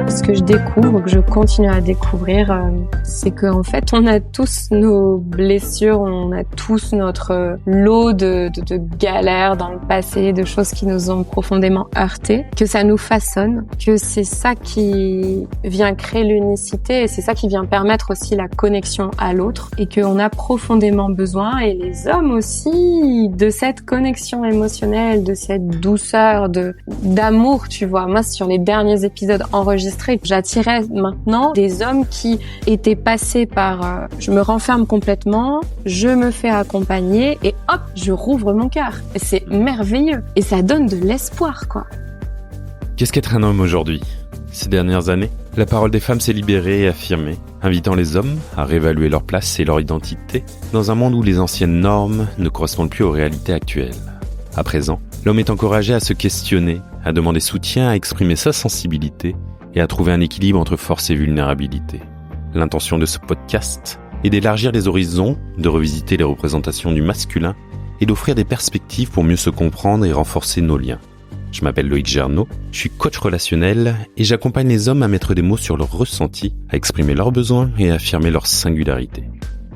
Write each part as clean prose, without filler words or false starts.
Ce que je découvre, que je continue à découvrir, c'est qu'en fait, on a tous nos blessures, on a tous notre lot de galères dans le passé, de choses qui nous ont profondément heurtés, que ça nous façonne, que c'est ça qui vient créer l'unicité et c'est ça qui vient permettre aussi la connexion à l'autre et qu'on a profondément besoin, et les hommes aussi, de cette connexion émotionnelle, de cette douceur, d'amour, tu vois. Moi, sur les derniers épisodes enregistrés, j'attirais maintenant des hommes qui étaient passés par je me renferme complètement, je me fais accompagner et hop, je rouvre mon cœur. Et c'est merveilleux et ça donne de l'espoir, quoi. Qu'est-ce qu'être un homme aujourd'hui ? Ces dernières années, la parole des femmes s'est libérée et affirmée, invitant les hommes à réévaluer leur place et leur identité dans un monde où les anciennes normes ne correspondent plus aux réalités actuelles. À présent, l'homme est encouragé à se questionner, à demander soutien, à exprimer sa sensibilité et à trouver un équilibre entre force et vulnérabilité. L'intention de ce podcast est d'élargir les horizons, de revisiter les représentations du masculin et d'offrir des perspectives pour mieux se comprendre et renforcer nos liens. Je m'appelle Loïc Gernot, je suis coach relationnel et j'accompagne les hommes à mettre des mots sur leurs ressentis, à exprimer leurs besoins et à affirmer leur singularité.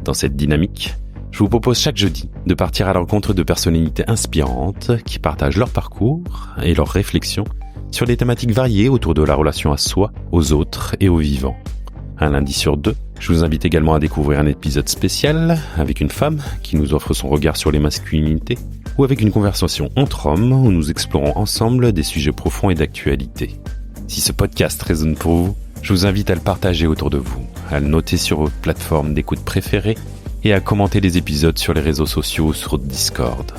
Dans cette dynamique, je vous propose chaque jeudi de partir à la rencontre de personnalités inspirantes qui partagent leur parcours et leurs réflexions sur des thématiques variées autour de la relation à soi, aux autres et aux vivants. Un lundi sur 2, je vous invite également à découvrir un épisode spécial avec une femme qui nous offre son regard sur les masculinités ou avec une conversation entre hommes où nous explorons ensemble des sujets profonds et d'actualité. Si ce podcast résonne pour vous, je vous invite à le partager autour de vous, à le noter sur votre plateforme d'écoute préférée et à commenter les épisodes sur les réseaux sociaux ou sur Discord.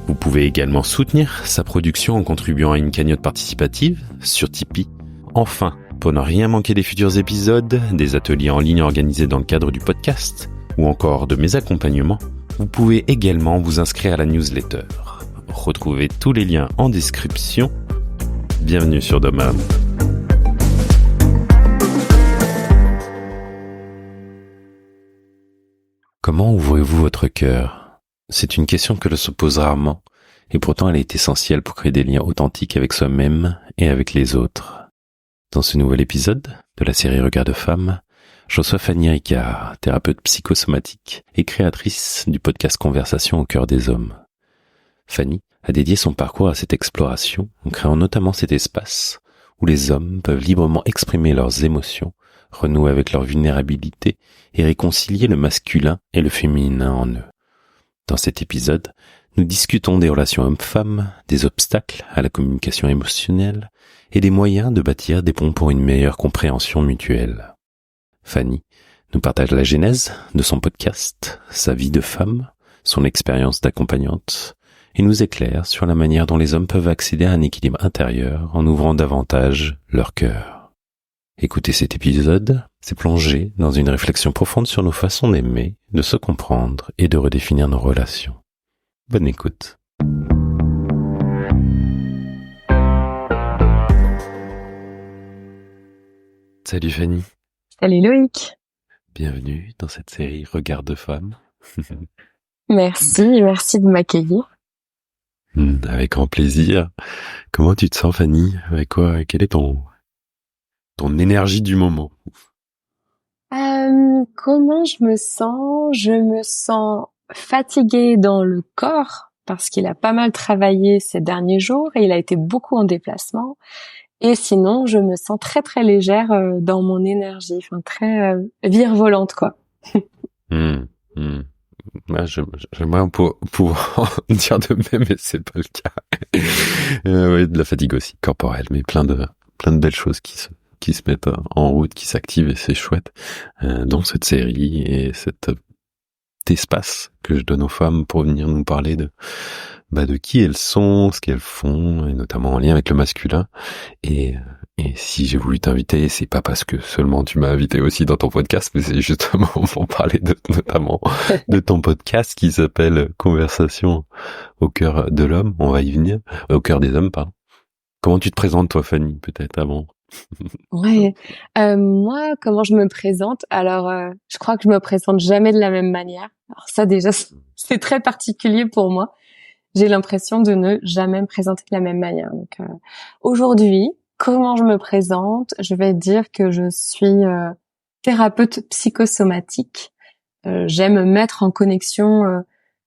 Vous pouvez également soutenir sa production en contribuant à une cagnotte participative sur Tipeee. Enfin, pour ne rien manquer des futurs épisodes, des ateliers en ligne organisés dans le cadre du podcast, ou encore de mes accompagnements, vous pouvez également vous inscrire à la newsletter. Retrouvez tous les liens en description. Bienvenue sur Demain. Comment ouvrez-vous votre cœur ? C'est une question que l'on se pose rarement, et pourtant elle est essentielle pour créer des liens authentiques avec soi-même et avec les autres. Dans ce nouvel épisode de la série Regard de Femme, je reçois Fanny Ricard, thérapeute psychosomatique et créatrice du podcast Conversation au cœur des hommes. Fanny a dédié son parcours à cette exploration en créant notamment cet espace où les hommes peuvent librement exprimer leurs émotions, renouer avec leur vulnérabilité et réconcilier le masculin et le féminin en eux. Dans cet épisode, nous discutons des relations hommes-femmes, des obstacles à la communication émotionnelle et des moyens de bâtir des ponts pour une meilleure compréhension mutuelle. Fanny nous partage la genèse de son podcast, sa vie de femme, son expérience d'accompagnante et nous éclaire sur la manière dont les hommes peuvent accéder à un équilibre intérieur en ouvrant davantage leur cœur. Écouter cet épisode, c'est plonger dans une réflexion profonde sur nos façons d'aimer, de se comprendre et de redéfinir nos relations. Bonne écoute. Salut Fanny. Salut Loïc. Bienvenue dans cette série Regard de Femme. Merci de m'accueillir. Avec grand plaisir. Comment tu te sens Fanny ? Avec quoi ? Quelle est ton énergie du moment ? Comment je me sens ? Je me sens fatiguée dans le corps parce qu'il a pas mal travaillé ces derniers jours et il a été beaucoup en déplacement. Et sinon, je me sens très très légère dans mon énergie, enfin très virevolante quoi. Moi, j'aimerais pouvoir dire de même, mais c'est pas le cas. Oui, de la fatigue aussi corporelle, mais plein de belles choses qui se mettent en route, qui s'activent et c'est chouette. Dans cette série et cet espace que je donne aux femmes pour venir nous parler de qui elles sont, ce qu'elles font, et notamment en lien avec le masculin. Et si j'ai voulu t'inviter, c'est pas parce que seulement tu m'as invité aussi dans ton podcast, mais c'est justement pour parler notamment de ton podcast qui s'appelle Conversation au cœur de l'homme. On va y venir. Au cœur des hommes, pardon. Comment tu te présentes, toi, Fanny, peut-être avant? Ouais. Moi, comment je me présente? Alors, je crois que je me présente jamais de la même manière. Alors ça, déjà, c'est très particulier pour moi. j'ai l'impression de ne jamais me présenter de la même manière. Donc aujourd'hui, comment je me présente? Je vais dire que je suis thérapeute psychosomatique. J'aime mettre en connexion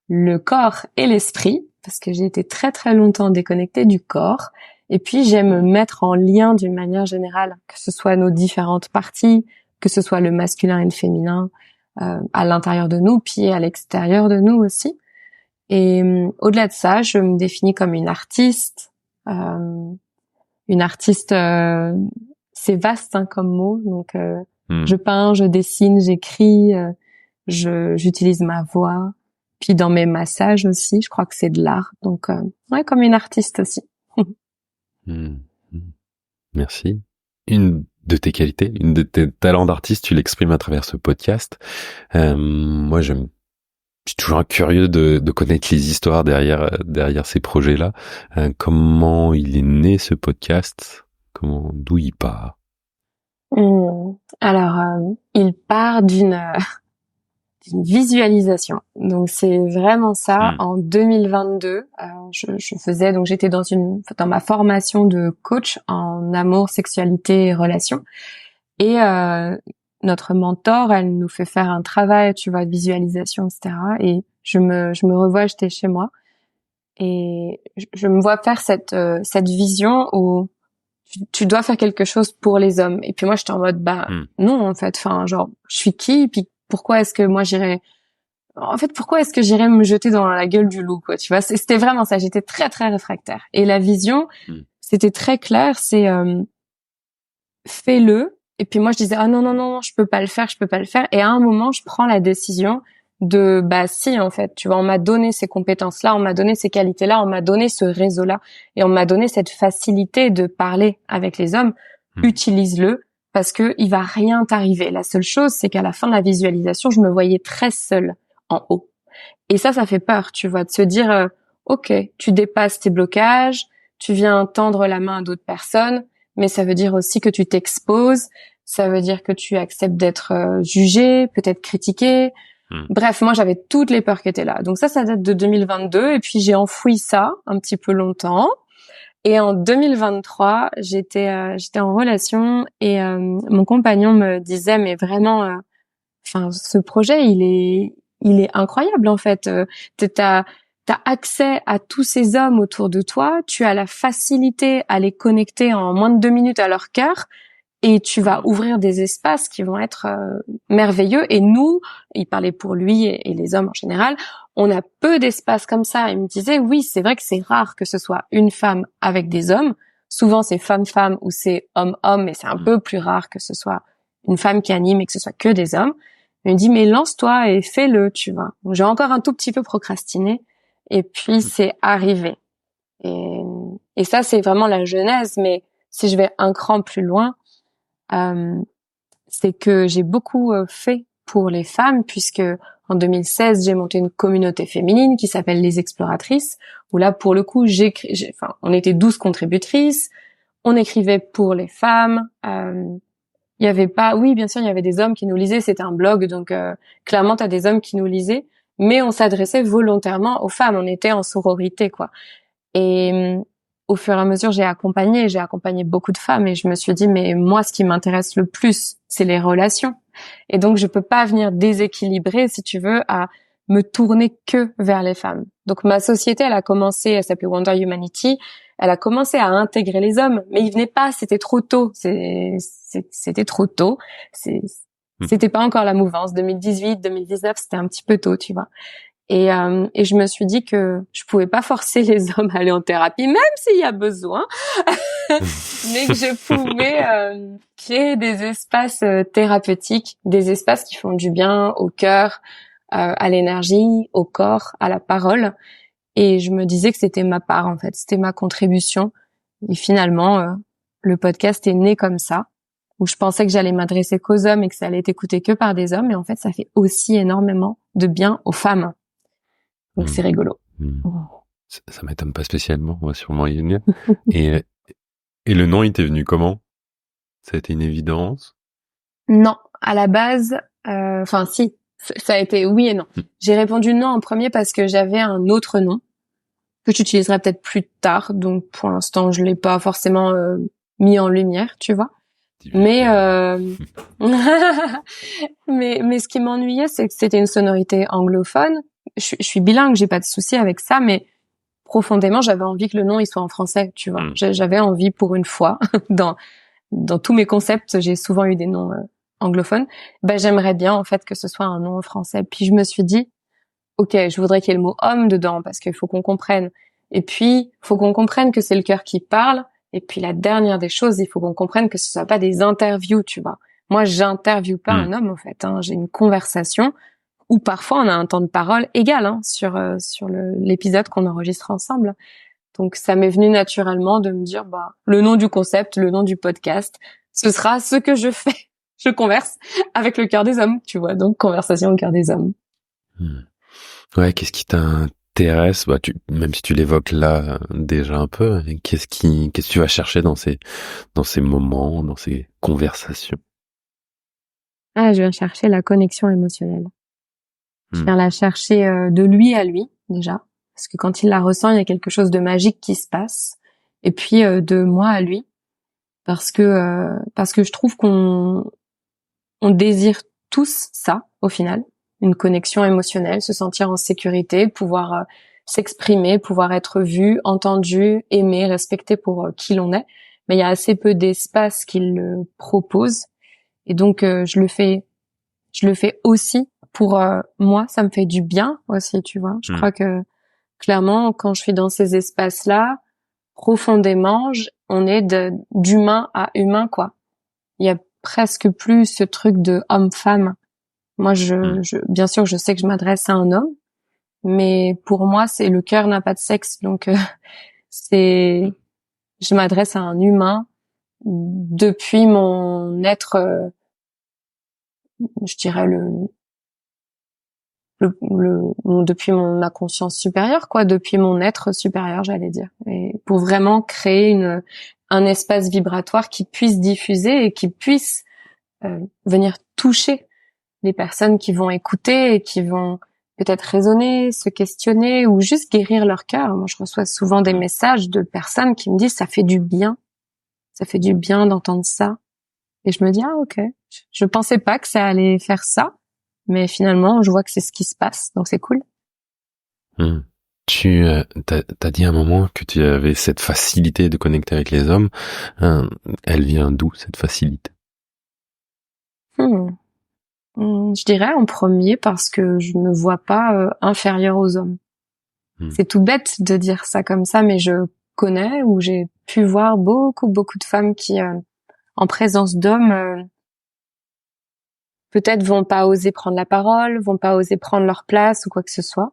le corps et l'esprit parce que j'ai été très très longtemps déconnectée du corps. Et puis j'aime mettre en lien d'une manière générale, que ce soit nos différentes parties, que ce soit le masculin et le féminin à l'intérieur de nous, puis à l'extérieur de nous aussi. Et au-delà de ça, je me définis comme une artiste. Une artiste, c'est vaste hein, comme mot. Donc, je peins, je dessine, j'écris, j'utilise ma voix. Puis dans mes massages aussi, je crois que c'est de l'art. Donc, ouais, comme une artiste aussi. Merci. Une de tes qualités, une de tes talents d'artiste, tu l'exprimes à travers ce podcast. Moi, je suis toujours curieux de connaître les histoires derrière ces projets-là. Comment il est né ce podcast? D'où il part? Alors, il part d'une visualisation. Donc c'est vraiment ça. En 2022, je faisais donc j'étais dans ma formation de coach en amour, sexualité et relations. Et notre mentor, elle nous fait faire un travail, tu vois, de visualisation, etc. Et je me revois, j'étais chez moi et je me vois faire cette vision où tu dois faire quelque chose pour les hommes. Et puis moi, j'étais en mode non en fait. Enfin, genre, je suis qui? Et puis pourquoi est-ce que moi pourquoi est-ce que j'irais me jeter dans la gueule du loup, quoi, tu vois? C'était vraiment ça. J'étais très, très réfractaire. Et la vision, c'était très clair. C'est, fais-le. Et puis moi, je disais, non, je peux pas le faire. Et à un moment, je prends la décision de, si, en fait, tu vois, on m'a donné ces compétences-là, on m'a donné ces qualités-là, on m'a donné ce réseau-là, et on m'a donné cette facilité de parler avec les hommes. Utilise-le. Parce que il va rien t'arriver. La seule chose, c'est qu'à la fin de la visualisation, je me voyais très seule en haut. Et ça fait peur, tu vois, de se dire, ok, tu dépasses tes blocages, tu viens tendre la main à d'autres personnes, mais ça veut dire aussi que tu t'exposes, ça veut dire que tu acceptes d'être jugé, peut-être critiqué. Bref, moi, j'avais toutes les peurs qui étaient là. Donc ça date de 2022, et puis j'ai enfoui ça un petit peu longtemps. Et en 2023, j'étais en relation et mon compagnon me disait mais vraiment ce projet il est incroyable en fait. T'as accès à tous ces hommes autour de toi, tu as la facilité à les connecter en moins de 2 minutes à leur cœur et tu vas ouvrir des espaces qui vont être merveilleux. Et nous, il parlait pour lui et les hommes en général, on a peu d'espace comme ça. Il me disait, oui, c'est vrai que c'est rare que ce soit une femme avec des hommes. Souvent, c'est femme-femme ou c'est homme-homme, mais c'est un peu plus rare que ce soit une femme qui anime et que ce soit que des hommes. Il me dit, mais lance-toi et fais-le, tu vois. Donc, j'ai encore un tout petit peu procrastiné. Et puis, c'est arrivé. Et ça, c'est vraiment la genèse. Mais si je vais un cran plus loin, c'est que j'ai beaucoup fait pour les femmes, puisque en 2016, j'ai monté une communauté féminine qui s'appelle Les Exploratrices, où là, pour le coup, on était 12 contributrices, on écrivait pour les femmes, il y avait pas, oui, bien sûr, il y avait des hommes qui nous lisaient, c'était un blog, donc clairement, t'as des hommes qui nous lisaient, mais on s'adressait volontairement aux femmes, on était en sororité, quoi. Et au fur et à mesure, j'ai accompagné beaucoup de femmes et je me suis dit, mais moi, ce qui m'intéresse le plus, c'est les relations. Et donc, je peux pas venir déséquilibrer, si tu veux, à me tourner que vers les femmes. Donc, ma société, elle s'appelait Wonder Humanity. Elle a commencé à intégrer les hommes, mais ils venaient pas, c'était trop tôt. C'était trop tôt. C'était pas encore la mouvance. 2018, 2019, c'était un petit peu tôt, tu vois. Et je me suis dit que je pouvais pas forcer les hommes à aller en thérapie, même s'il y a besoin, mais que je pouvais créer des espaces thérapeutiques, des espaces qui font du bien au cœur, à l'énergie, au corps, à la parole. Et je me disais que c'était ma part, en fait, c'était ma contribution. Et finalement, le podcast est né comme ça, où je pensais que j'allais m'adresser qu'aux hommes et que ça allait être écouté que par des hommes. Et en fait, ça fait aussi énormément de bien aux femmes. Donc c'est rigolo. Ça m'étonne pas spécialement, on va sûrement y venir. Et le nom, il t'est venu comment? Ça a été une évidence? Non, à la base, si, ça a été oui et non. J'ai répondu non en premier parce que j'avais un autre nom que j'utiliserai peut-être plus tard. Donc pour l'instant, je l'ai pas forcément mis en lumière, tu vois. Mais mais ce qui m'ennuyait, c'est que c'était une sonorité anglophone. Je suis bilingue, j'ai pas de souci avec ça, mais profondément, j'avais envie que le nom il soit en français, tu vois. J'avais envie pour une fois dans tous mes concepts, j'ai souvent eu des noms anglophones. Ben j'aimerais bien en fait que ce soit un nom en français. Puis je me suis dit OK, je voudrais qu'il y ait le mot homme dedans parce qu'il faut qu'on comprenne. Et puis, faut qu'on comprenne que c'est le cœur qui parle. Et puis, la dernière des choses, il faut qu'on comprenne que ce soit pas des interviews, tu vois. Moi, j'interviewe pas un homme, en fait. Hein. J'ai une conversation où parfois on a un temps de parole égal sur l'épisode qu'on enregistre ensemble. Donc, ça m'est venu naturellement de me dire, bah, le nom du concept, le nom du podcast, ce sera ce que je fais. Je converse avec le cœur des hommes, tu vois. Donc, conversation au cœur des hommes. Ouais, qu'est-ce qui t'intéresse? Bah, même si tu l'évoques là déjà un peu, qu'est-ce que tu vas chercher dans ces moments, dans ces conversations? Ah, je viens chercher la connexion émotionnelle. Je viens la chercher de lui à lui déjà, parce que quand il la ressent, il y a quelque chose de magique qui se passe. Et puis de moi à lui, parce que je trouve qu'on désire tous ça au final. Une connexion émotionnelle, se sentir en sécurité, pouvoir s'exprimer, pouvoir être vu, entendu, aimé, respecté pour qui l'on est. Mais il y a assez peu d'espace qu'il le propose. Et donc, je le fais aussi pour moi, ça me fait du bien aussi, tu vois. Je crois que clairement, quand je suis dans ces espaces-là, profondément, on est d'humain à humain, quoi. Il y a presque plus ce truc de homme-femme. Moi, bien sûr, je sais que je m'adresse à un homme, mais pour moi, c'est le cœur n'a pas de sexe, donc je m'adresse à un humain depuis mon être, je dirais depuis ma conscience supérieure, quoi, depuis mon être supérieur, j'allais dire, et pour vraiment créer un espace vibratoire qui puisse diffuser et qui puisse venir toucher les personnes qui vont écouter et qui vont peut-être raisonner, se questionner ou juste guérir leur cœur. Moi, je reçois souvent des messages de personnes qui me disent ça fait du bien d'entendre ça. Et je me dis ah ok, je pensais pas que ça allait faire ça, mais finalement je vois que c'est ce qui se passe, donc c'est cool. Tu t'as dit à un moment que tu avais cette facilité de connecter avec les hommes. Elle vient d'où cette facilité? Je dirais en premier parce que je me vois pas inférieure aux hommes. C'est tout bête de dire ça comme ça, mais je connais ou j'ai pu voir beaucoup de femmes qui, en présence d'hommes, peut-être vont pas oser prendre la parole, vont pas oser prendre leur place ou quoi que ce soit.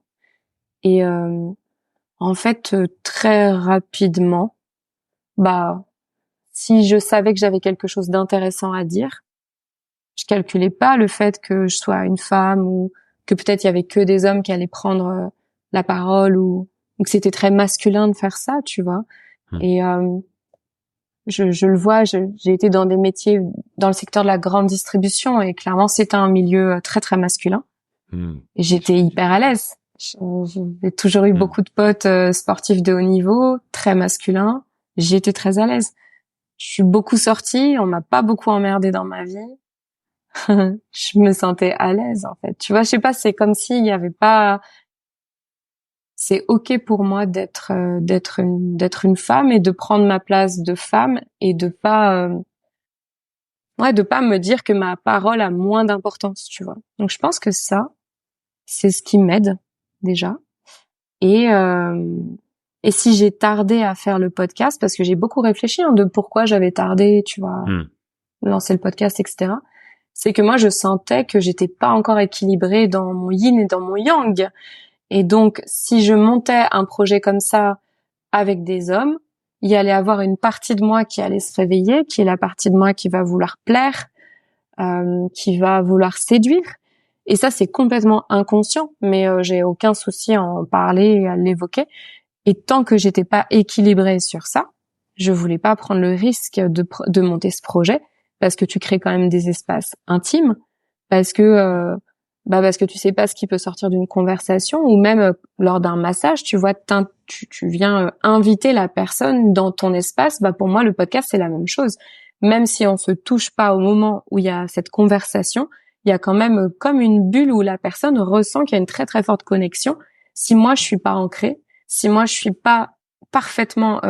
Et en fait, très rapidement, bah, si je savais que j'avais quelque chose d'intéressant à dire, je calculais pas le fait que je sois une femme ou que peut-être il y avait que des hommes qui allaient prendre la parole ou que c'était très masculin de faire ça, tu vois. Et je le vois, j'ai été dans des métiers dans le secteur de la grande distribution et clairement c'était un milieu très très masculin. Et j'étais hyper à l'aise. J'ai toujours eu beaucoup de potes sportifs de haut niveau, très masculins. J'y étais très à l'aise. Je suis beaucoup sortie, on m'a pas beaucoup emmerdée dans ma vie. Je me sentais à l'aise en fait. Tu vois, je sais pas, c'est comme s'il y avait pas. C'est ok pour moi d'être une femme et de prendre ma place de femme et de pas me dire que ma parole a moins d'importance, tu vois. Donc je pense que ça c'est ce qui m'aide déjà. Et si j'ai tardé à faire le podcast parce que j'ai beaucoup réfléchi de pourquoi j'avais tardé, tu vois, lancer le podcast, etc. C'est que moi je sentais que j'étais pas encore équilibrée dans mon yin et dans mon yang. Et donc, si je montais un projet comme ça avec des hommes, il y allait avoir une partie de moi qui allait se réveiller, qui est la partie de moi qui va vouloir plaire, qui va vouloir séduire. Et ça, c'est complètement inconscient, mais j'ai aucun souci à en parler et à l'évoquer. Et tant que j'étais pas équilibrée sur ça, je voulais pas prendre le risque de monter ce projet parce que tu crées quand même des espaces intimes, parce que parce que tu sais pas ce qui peut sortir d'une conversation, ou même lors d'un massage, tu vois, tu viens inviter la personne dans ton espace. Pour moi, le podcast, c'est la même chose. Même si on se touche pas au moment où il y a cette conversation, il y a quand même comme une bulle où la personne ressent qu'il y a une très très forte connexion. Si moi je suis pas ancrée, si moi je suis pas parfaitement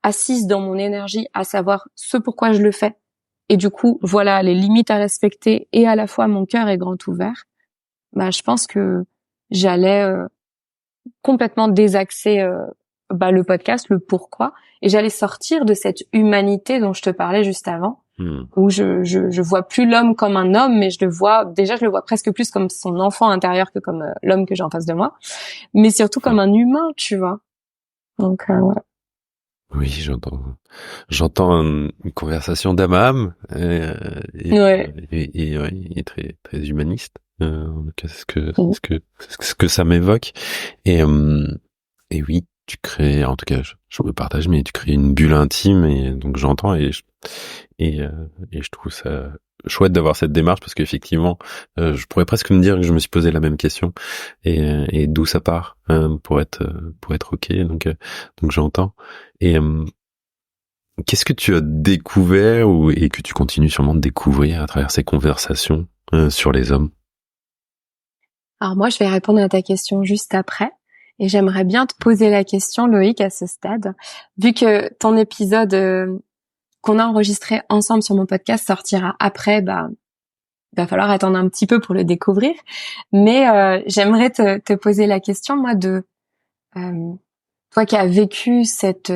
assise dans mon énergie, à savoir ce pourquoi je le fais, et du coup voilà les limites à respecter, et à la fois mon cœur est grand ouvert, je pense que j'allais complètement désaxer le podcast, le pourquoi, et j'allais sortir de cette humanité dont je te parlais juste avant, où je vois plus l'homme comme un homme, mais je le vois presque plus comme son enfant intérieur que comme l'homme que j'ai en face de moi, mais surtout comme un humain, tu vois. Donc ouais. Oui, j'entends une conversation d'âme à âme, Ouais. et très très humaniste. En tout cas, c'est ce que ça m'évoque. Et oui, tu crées, en tout cas, je me partage, mais tu crées une bulle intime, et donc j'entends, et je trouve ça chouette d'avoir cette démarche, parce qu'effectivement, je pourrais presque me dire que je me suis posé la même question, et d'où ça part, pour être ok. Donc j'entends. Et qu'est-ce que tu as découvert, et que tu continues sûrement de découvrir à travers ces conversations sur les hommes? Alors moi, je vais répondre à ta question juste après. Et j'aimerais bien te poser la question, Loïc, à ce stade. Vu que ton épisode qu'on a enregistré ensemble sur mon podcast sortira après, va falloir attendre un petit peu pour le découvrir. Mais j'aimerais te poser la question, moi, de toi qui as vécu cette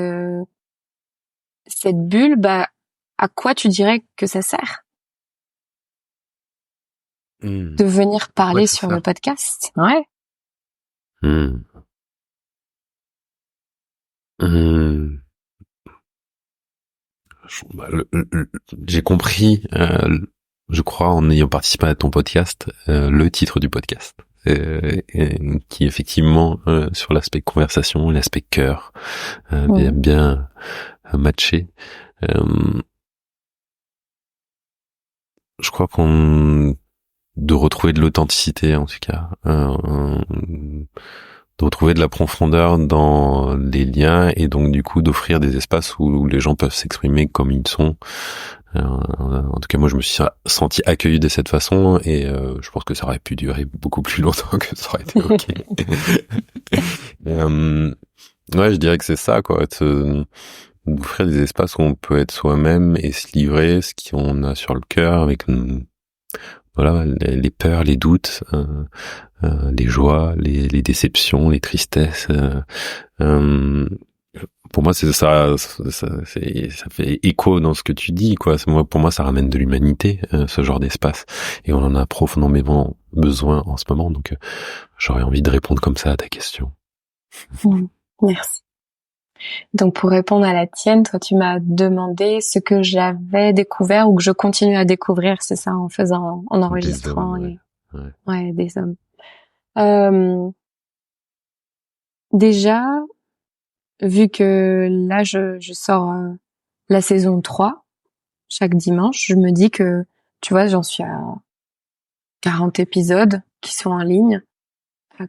bulle, à quoi tu dirais que ça sert de venir parler sur le podcast? Ouais. J'ai compris, je crois, en ayant participé à ton podcast, le titre du podcast, qui effectivement, sur l'aspect conversation, l'aspect cœur, bien matché. Je crois de retrouver de l'authenticité, en tout cas, de retrouver de la profondeur dans les liens, et donc du coup d'offrir des espaces où les gens peuvent s'exprimer comme ils sont. En tout cas, moi je me suis senti accueilli de cette façon, et je pense que ça aurait pu durer beaucoup plus longtemps, que ça aurait été ok. Ouais, je dirais que c'est ça, quoi, d'offrir des espaces où on peut être soi-même et se livrer ce qu'on a sur le cœur, avec voilà, les peurs, les doutes, les joies, les déceptions, les tristesses. Pour moi, c'est ça fait écho dans ce que tu dis, quoi. Pour moi, ça ramène de l'humanité, ce genre d'espace, et on en a profondément besoin en ce moment. Donc, j'aurais envie de répondre comme ça à ta question. Merci. Donc pour répondre à la tienne, toi tu m'as demandé ce que j'avais découvert ou que je continue à découvrir, c'est ça, en enregistrant des hommes, des hommes. Déjà, vu que là je sors la saison 3 chaque dimanche, je me dis que, tu vois, j'en suis à 40 épisodes qui sont en ligne.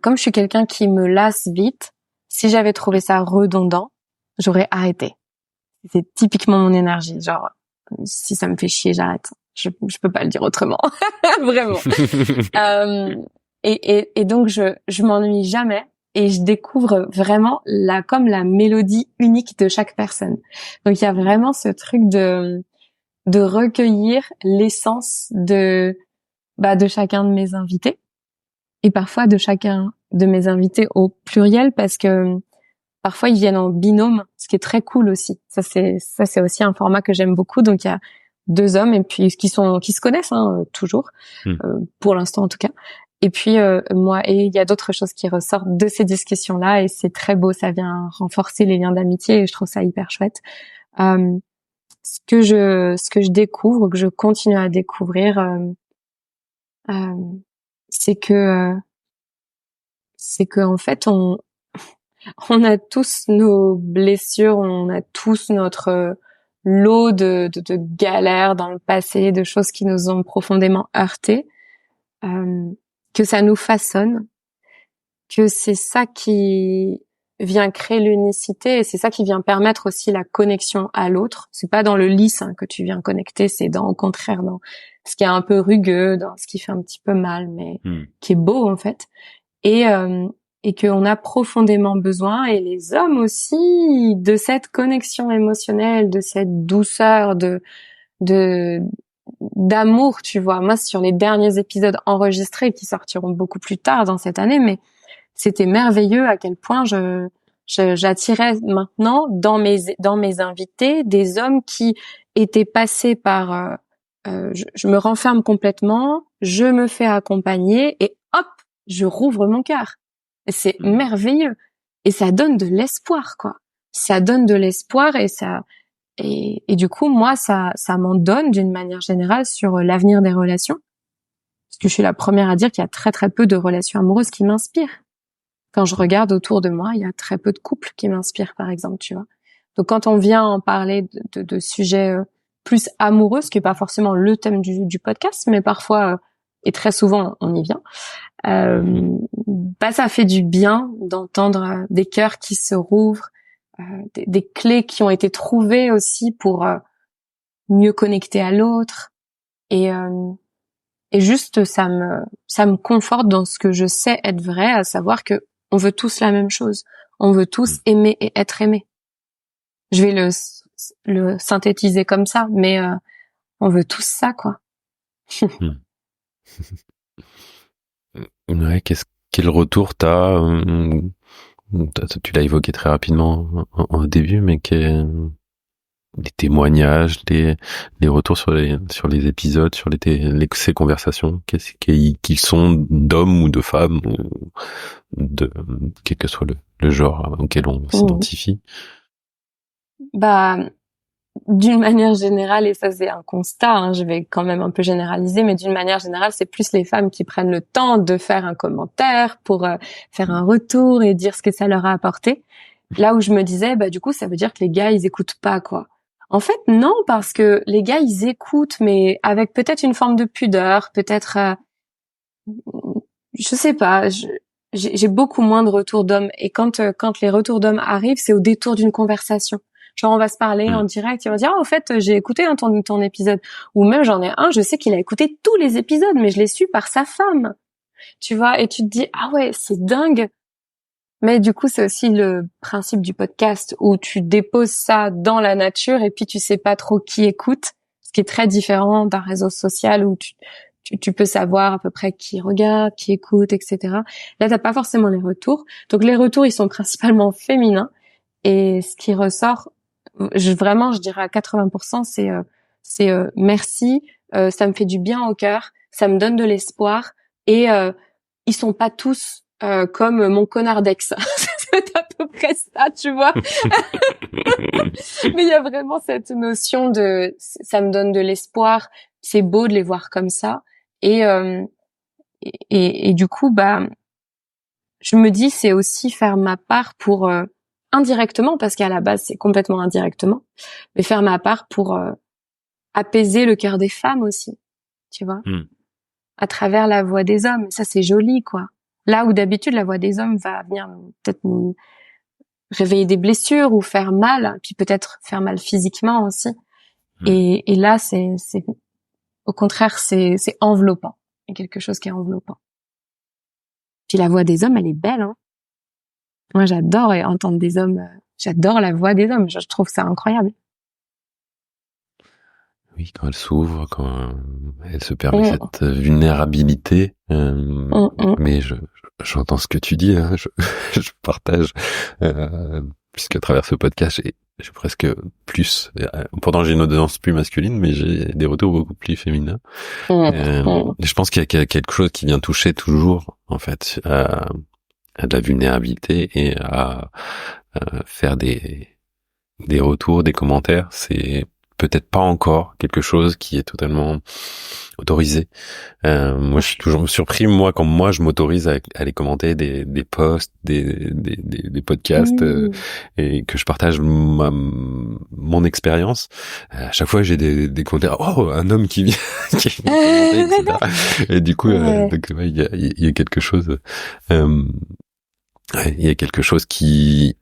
Comme je suis quelqu'un qui me lasse vite, si j'avais trouvé ça redondant, j'aurais arrêté. C'est typiquement mon énergie. Genre, si ça me fait chier, j'arrête. Je peux pas le dire autrement. Vraiment. Et donc, je m'ennuie jamais, et je découvre vraiment comme la mélodie unique de chaque personne. Donc, il y a vraiment ce truc de recueillir l'essence de chacun de mes invités, et parfois de chacun de mes invités au pluriel, parce que parfois ils viennent en binôme, ce qui est très cool aussi. Ça c'est aussi un format que j'aime beaucoup. Donc il y a 2 hommes, et puis qui se connaissent toujours, pour l'instant en tout cas. Et puis moi, et il y a d'autres choses qui ressortent de ces discussions-là, et c'est très beau. Ça vient renforcer les liens d'amitié, et je trouve ça hyper chouette. Ce que je découvre, que je continue à découvrir, c'est que en fait on a tous nos blessures, on a tous notre lot de galères dans le passé, de choses qui nous ont profondément heurtés. que ça nous façonne, que c'est ça qui vient créer l'unicité et c'est ça qui vient permettre aussi la connexion à l'autre. C'est pas dans le lisse que tu viens connecter, c'est au contraire dans ce qui est un peu rugueux, dans ce qui fait un petit peu mal, mais qui est beau en fait. Et qu'on a profondément besoin, et les hommes aussi, de cette connexion émotionnelle, de cette douceur, d'amour, tu vois. Moi, sur les derniers épisodes enregistrés qui sortiront beaucoup plus tard dans cette année, mais c'était merveilleux à quel point j'attirais maintenant dans mes invités des hommes qui étaient passés par je me renferme complètement, je me fais accompagner et hop, je rouvre mon cœur. Et c'est merveilleux et ça donne de l'espoir quoi. Ça donne de l'espoir et du coup moi ça m'en donne d'une manière générale sur l'avenir des relations. Parce que je suis la première à dire qu'il y a très très peu de relations amoureuses qui m'inspirent. Quand je regarde autour de moi, il y a très peu de couples qui m'inspirent, par exemple, tu vois. Donc, quand on vient en parler de sujets plus amoureux, ce qui est pas forcément le thème du podcast, mais parfois et très souvent on y vient, ça fait du bien d'entendre des cœurs qui se rouvrent, des clés qui ont été trouvées aussi pour mieux connecter à l'autre, et juste ça me conforte dans ce que je sais être vrai, à savoir que on veut tous la même chose. On veut tous aimer et être aimés. Je vais le synthétiser comme ça, mais on veut tous ça, quoi. Ouais, quel retour t'as, tu l'as évoqué très rapidement au début, mais les témoignages, les retours sur les épisodes, sur ces conversations, qu'ils sont d'hommes ou de femmes, ou de quel que soit le genre auquel on s'identifie. D'une manière générale, et ça c'est un constat, je vais quand même un peu généraliser, mais d'une manière générale, c'est plus les femmes qui prennent le temps de faire un commentaire pour faire un retour et dire ce que ça leur a apporté. Là où je me disais, du coup, ça veut dire que les gars, ils écoutent pas, quoi. En fait, non, parce que les gars, ils écoutent, mais avec peut-être une forme de pudeur, peut-être, je sais pas, j'ai beaucoup moins de retours d'hommes, et quand les retours d'hommes arrivent, c'est au détour d'une conversation. Genre, on va se parler en direct, il va dire, au fait, j'ai écouté ton épisode. Ou même, j'en ai un, je sais qu'il a écouté tous les épisodes, mais je l'ai su par sa femme. Tu vois, et tu te dis, ah ouais, c'est dingue. Mais du coup, c'est aussi le principe du podcast où tu déposes ça dans la nature et puis tu sais pas trop qui écoute, ce qui est très différent d'un réseau social où tu peux savoir à peu près qui regarde, qui écoute, etc. Là, t'as pas forcément les retours. Donc, les retours, ils sont principalement féminins. Et ce qui ressort, je dirais à 80%, c'est merci, ça me fait du bien au cœur, ça me donne de l'espoir, et ils sont pas tous comme mon connard d'ex. C'est à peu près ça, tu vois. Mais il y a vraiment cette notion de ça me donne de l'espoir, c'est beau de les voir comme ça, et du coup je me dis c'est aussi faire ma part pour indirectement, parce qu'à la base c'est complètement indirectement, mais faire ma part pour apaiser le cœur des femmes aussi, tu vois, à travers la voix des hommes. Ça c'est joli, quoi. Là où d'habitude la voix des hommes va venir peut-être nous réveiller des blessures ou faire mal, puis peut-être faire mal physiquement aussi. Et là c'est au contraire c'est enveloppant, il y a quelque chose qui est enveloppant. Puis la voix des hommes, elle est belle, hein. Moi, j'adore entendre des hommes. J'adore la voix des hommes. Je trouve ça incroyable. Oui, quand elle s'ouvre, quand elle se permet cette vulnérabilité. Mais j'entends ce que tu dis. Hein, je partage, puisqu'à travers ce podcast, j'ai presque plus. Pourtant, j'ai une audience plus masculine, mais j'ai des retours beaucoup plus féminins. Je pense qu'il y a quelque chose qui vient toucher toujours, en fait, à de la vulnérabilité et à faire des retours, des commentaires. C'est peut-être pas encore quelque chose qui est totalement autorisé. Moi, je suis toujours surpris, moi, quand moi je m'autorise à aller commenter des posts, des podcasts, et que je partage mon expérience. À chaque fois, j'ai des commentaires. Oh, un homme qui vient, qui vient commenter, etc. Et du coup, donc, ouais, il y a quelque chose. Il y a quelque chose qui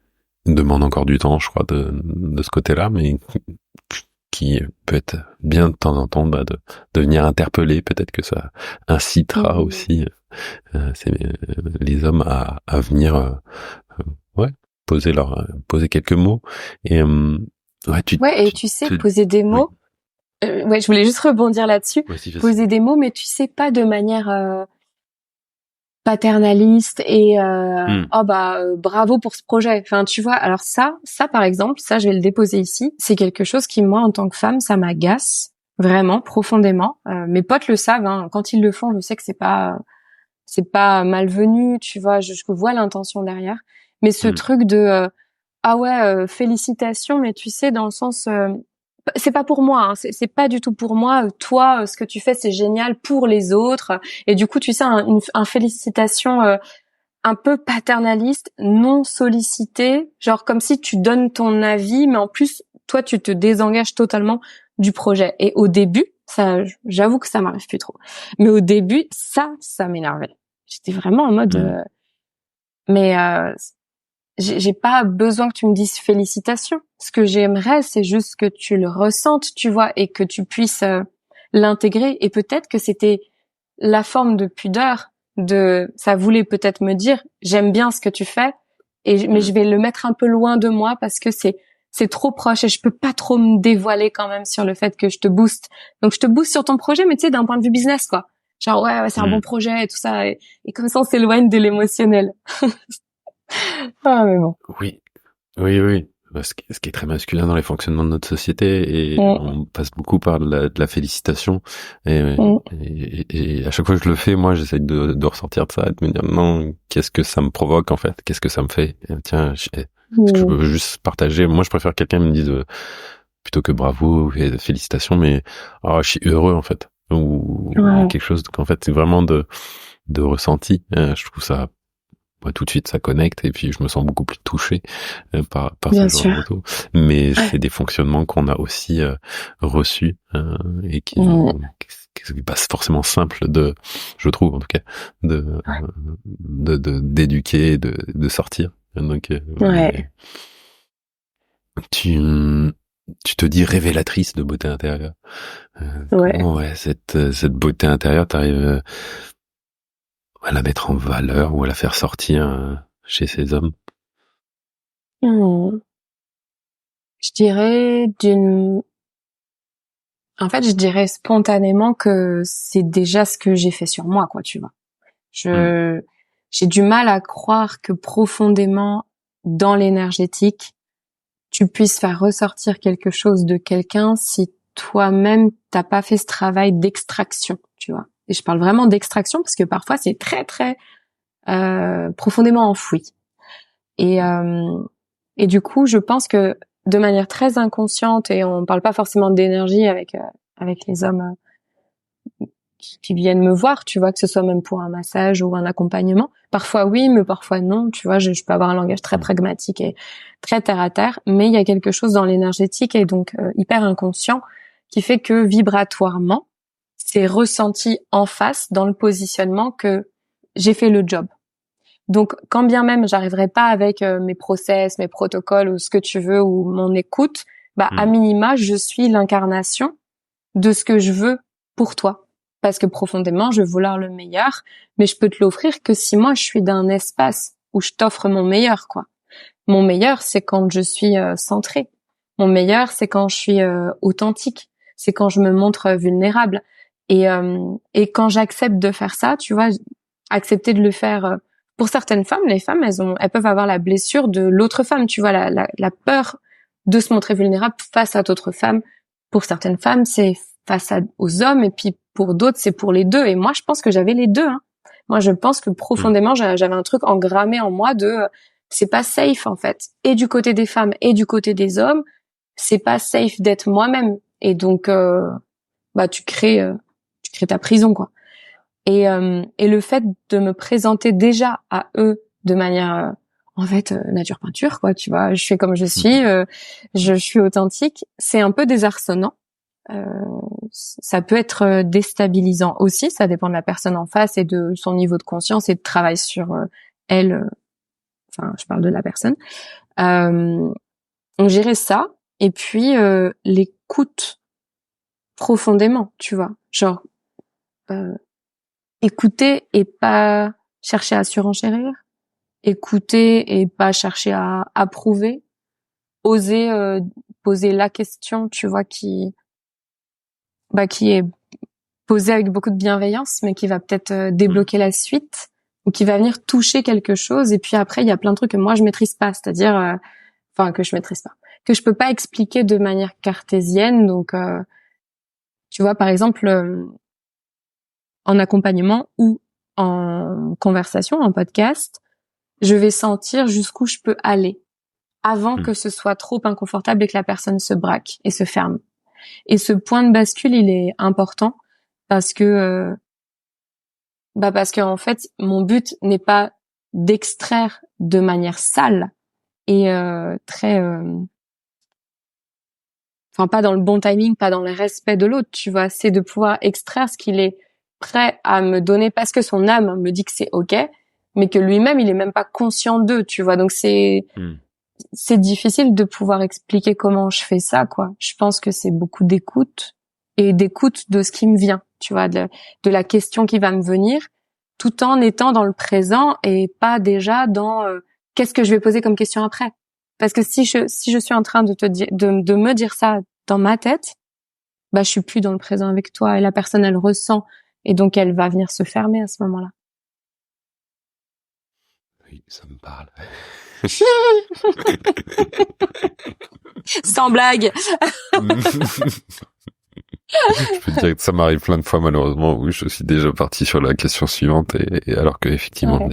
demande encore du temps, je crois, de ce côté-là, mais qui peut être bien de temps en temps de venir interpeller. Peut-être que ça incitera aussi les hommes à venir ouais, poser quelques mots. Et et tu sais, poser des mots. Oui. Je voulais juste rebondir là-dessus. Poser des mots, mais tu sais, pas de manière paternaliste et bravo pour ce projet. Enfin, tu vois, alors ça par exemple, ça je vais le déposer ici, c'est quelque chose qui moi en tant que femme, ça m'agace vraiment profondément. Mes potes le savent, hein, quand ils le font, je sais que c'est pas malvenu, tu vois, je vois l'intention derrière, mais ce truc de félicitations, mais tu sais dans le sens c'est pas pour moi, hein, c'est pas du tout pour moi. Toi, ce que tu fais, c'est génial pour les autres. Et du coup, tu sais, un félicitation un peu paternaliste, non sollicité, genre comme si tu donnes ton avis, mais en plus, toi, tu te désengages totalement du projet. Et au début, ça, j'avoue que ça m'arrive plus trop. Mais au début, ça m'énervait. J'étais vraiment en mode, j'ai pas besoin que tu me dises félicitations. Ce que j'aimerais, c'est juste que tu le ressentes, tu vois, et que tu puisses l'intégrer. Et peut-être que c'était la forme de pudeur ça voulait peut-être me dire, j'aime bien ce que tu fais, mais je vais le mettre un peu loin de moi parce que c'est trop proche et je peux pas trop me dévoiler quand même sur le fait que je te booste. Donc je te booste sur ton projet, mais tu sais, d'un point de vue business, quoi. Genre, ouais, c'est un bon projet et tout ça. Et comme ça, on s'éloigne de l'émotionnel. Ah, mais bon. Oui. Ce qui est très masculin dans les fonctionnements de notre société, et on passe beaucoup par de la félicitation, et à chaque fois que je le fais, moi, j'essaie de ressortir de ça et de me dire non, qu'est-ce que ça me provoque en fait, qu'est-ce que ça me fait, et tiens, est-ce que je peux juste partager. Moi, je préfère que quelqu'un me dise plutôt que bravo et félicitations, mais je suis heureux en fait, ou quelque chose qu'en fait c'est vraiment de ressenti. Je trouve ça, tout de suite ça connecte, et puis je me sens beaucoup plus touché par Bien ce sûr. genre de retour. Mais c'est des fonctionnements qu'on a aussi reçus, et qui passe forcément simple je trouve en tout cas, d'éduquer, de sortir. Donc tu te dis révélatrice de beauté intérieure. Comment cette beauté intérieure, t'arrives à la mettre en valeur ou à la faire sortir chez ces hommes? Je dirais je dirais spontanément que c'est déjà ce que j'ai fait sur moi, quoi, tu vois. J'ai du mal à croire que profondément, dans l'énergétique, tu puisses faire ressortir quelque chose de quelqu'un si toi-même t'as pas fait ce travail d'extraction, tu vois. Et je parle vraiment d'extraction parce que parfois c'est très très profondément enfoui. Et du coup, je pense que de manière très inconsciente, et on parle pas forcément d'énergie avec les hommes qui viennent me voir, tu vois, que ce soit même pour un massage ou un accompagnement. Parfois oui, mais parfois non, tu vois, je peux avoir un langage très pragmatique et très terre à terre, mais il y a quelque chose dans l'énergétique et donc hyper inconscient qui fait que vibratoirement, c'est ressenti en face dans le positionnement que j'ai fait le job. Donc, quand bien même j'arriverai pas avec mes process, mes protocoles ou ce que tu veux ou mon écoute, à minima, je suis l'incarnation de ce que je veux pour toi. Parce que profondément, je veux vouloir le meilleur, mais je peux te l'offrir que si moi je suis d'un espace où je t'offre mon meilleur, quoi. Mon meilleur, c'est quand je suis centrée. Mon meilleur, c'est quand je suis authentique. C'est quand je me montre vulnérable. Et quand j'accepte de faire ça, tu vois, accepter de le faire. Pour certaines femmes, les femmes, elles peuvent avoir la blessure de l'autre femme, tu vois, la peur de se montrer vulnérable face à d'autres femmes. Pour certaines femmes, c'est face aux hommes, et puis pour d'autres, c'est pour les deux. Et moi, je pense que j'avais les deux. Hein. Moi, je pense que profondément, j'avais un truc engrammé en moi de c'est pas safe en fait, et du côté des femmes et du côté des hommes. c'est pas safe d'être moi-même. Et donc, tu crées ta prison, quoi. Et le fait de me présenter déjà à eux de manière, nature peinture, quoi, tu vois, je fais comme je suis, je suis authentique, c'est un peu désarçonnant. Ça peut être déstabilisant aussi, ça dépend de la personne en face et de son niveau de conscience et de travail sur elle. Je parle de la personne. On gérait ça et puis l'écoute profondément, tu vois, genre écouter et pas chercher à surenchérir, écouter et pas chercher à approuver, oser poser la question, tu vois, qui est posée avec beaucoup de bienveillance, mais qui va peut-être débloquer la suite ou qui va venir toucher quelque chose. Et puis après, il y a plein de trucs que moi je maîtrise pas, c'est-à-dire, que je maîtrise pas, que je peux pas expliquer de manière cartésienne. Donc, tu vois, par exemple, en accompagnement ou en conversation, en podcast, je vais sentir jusqu'où je peux aller avant que ce soit trop inconfortable et que la personne se braque et se ferme. Et ce point de bascule, il est important parce que en fait, mon but n'est pas d'extraire de manière sale et pas dans le bon timing, pas dans le respect de l'autre, tu vois, c'est de pouvoir extraire ce qu'il est prêt à me donner parce que son âme me dit que c'est OK, mais que lui-même, il est même pas conscient d'eux, tu vois. Donc c'est difficile de pouvoir expliquer comment je fais ça, quoi. Je pense que c'est beaucoup d'écoute et d'écoute de ce qui me vient, tu vois, de la question qui va me venir, tout en étant dans le présent et pas déjà dans qu'est-ce que je vais poser comme question après. Parce que si je suis en train de te dire, de me dire ça dans ma tête, je suis plus dans le présent avec toi et la personne, elle ressent et donc elle va venir se fermer à ce moment-là. Oui, ça me parle. Sans blague. Je peux te dire que ça m'arrive plein de fois malheureusement où je suis déjà parti sur la question suivante et alors que effectivement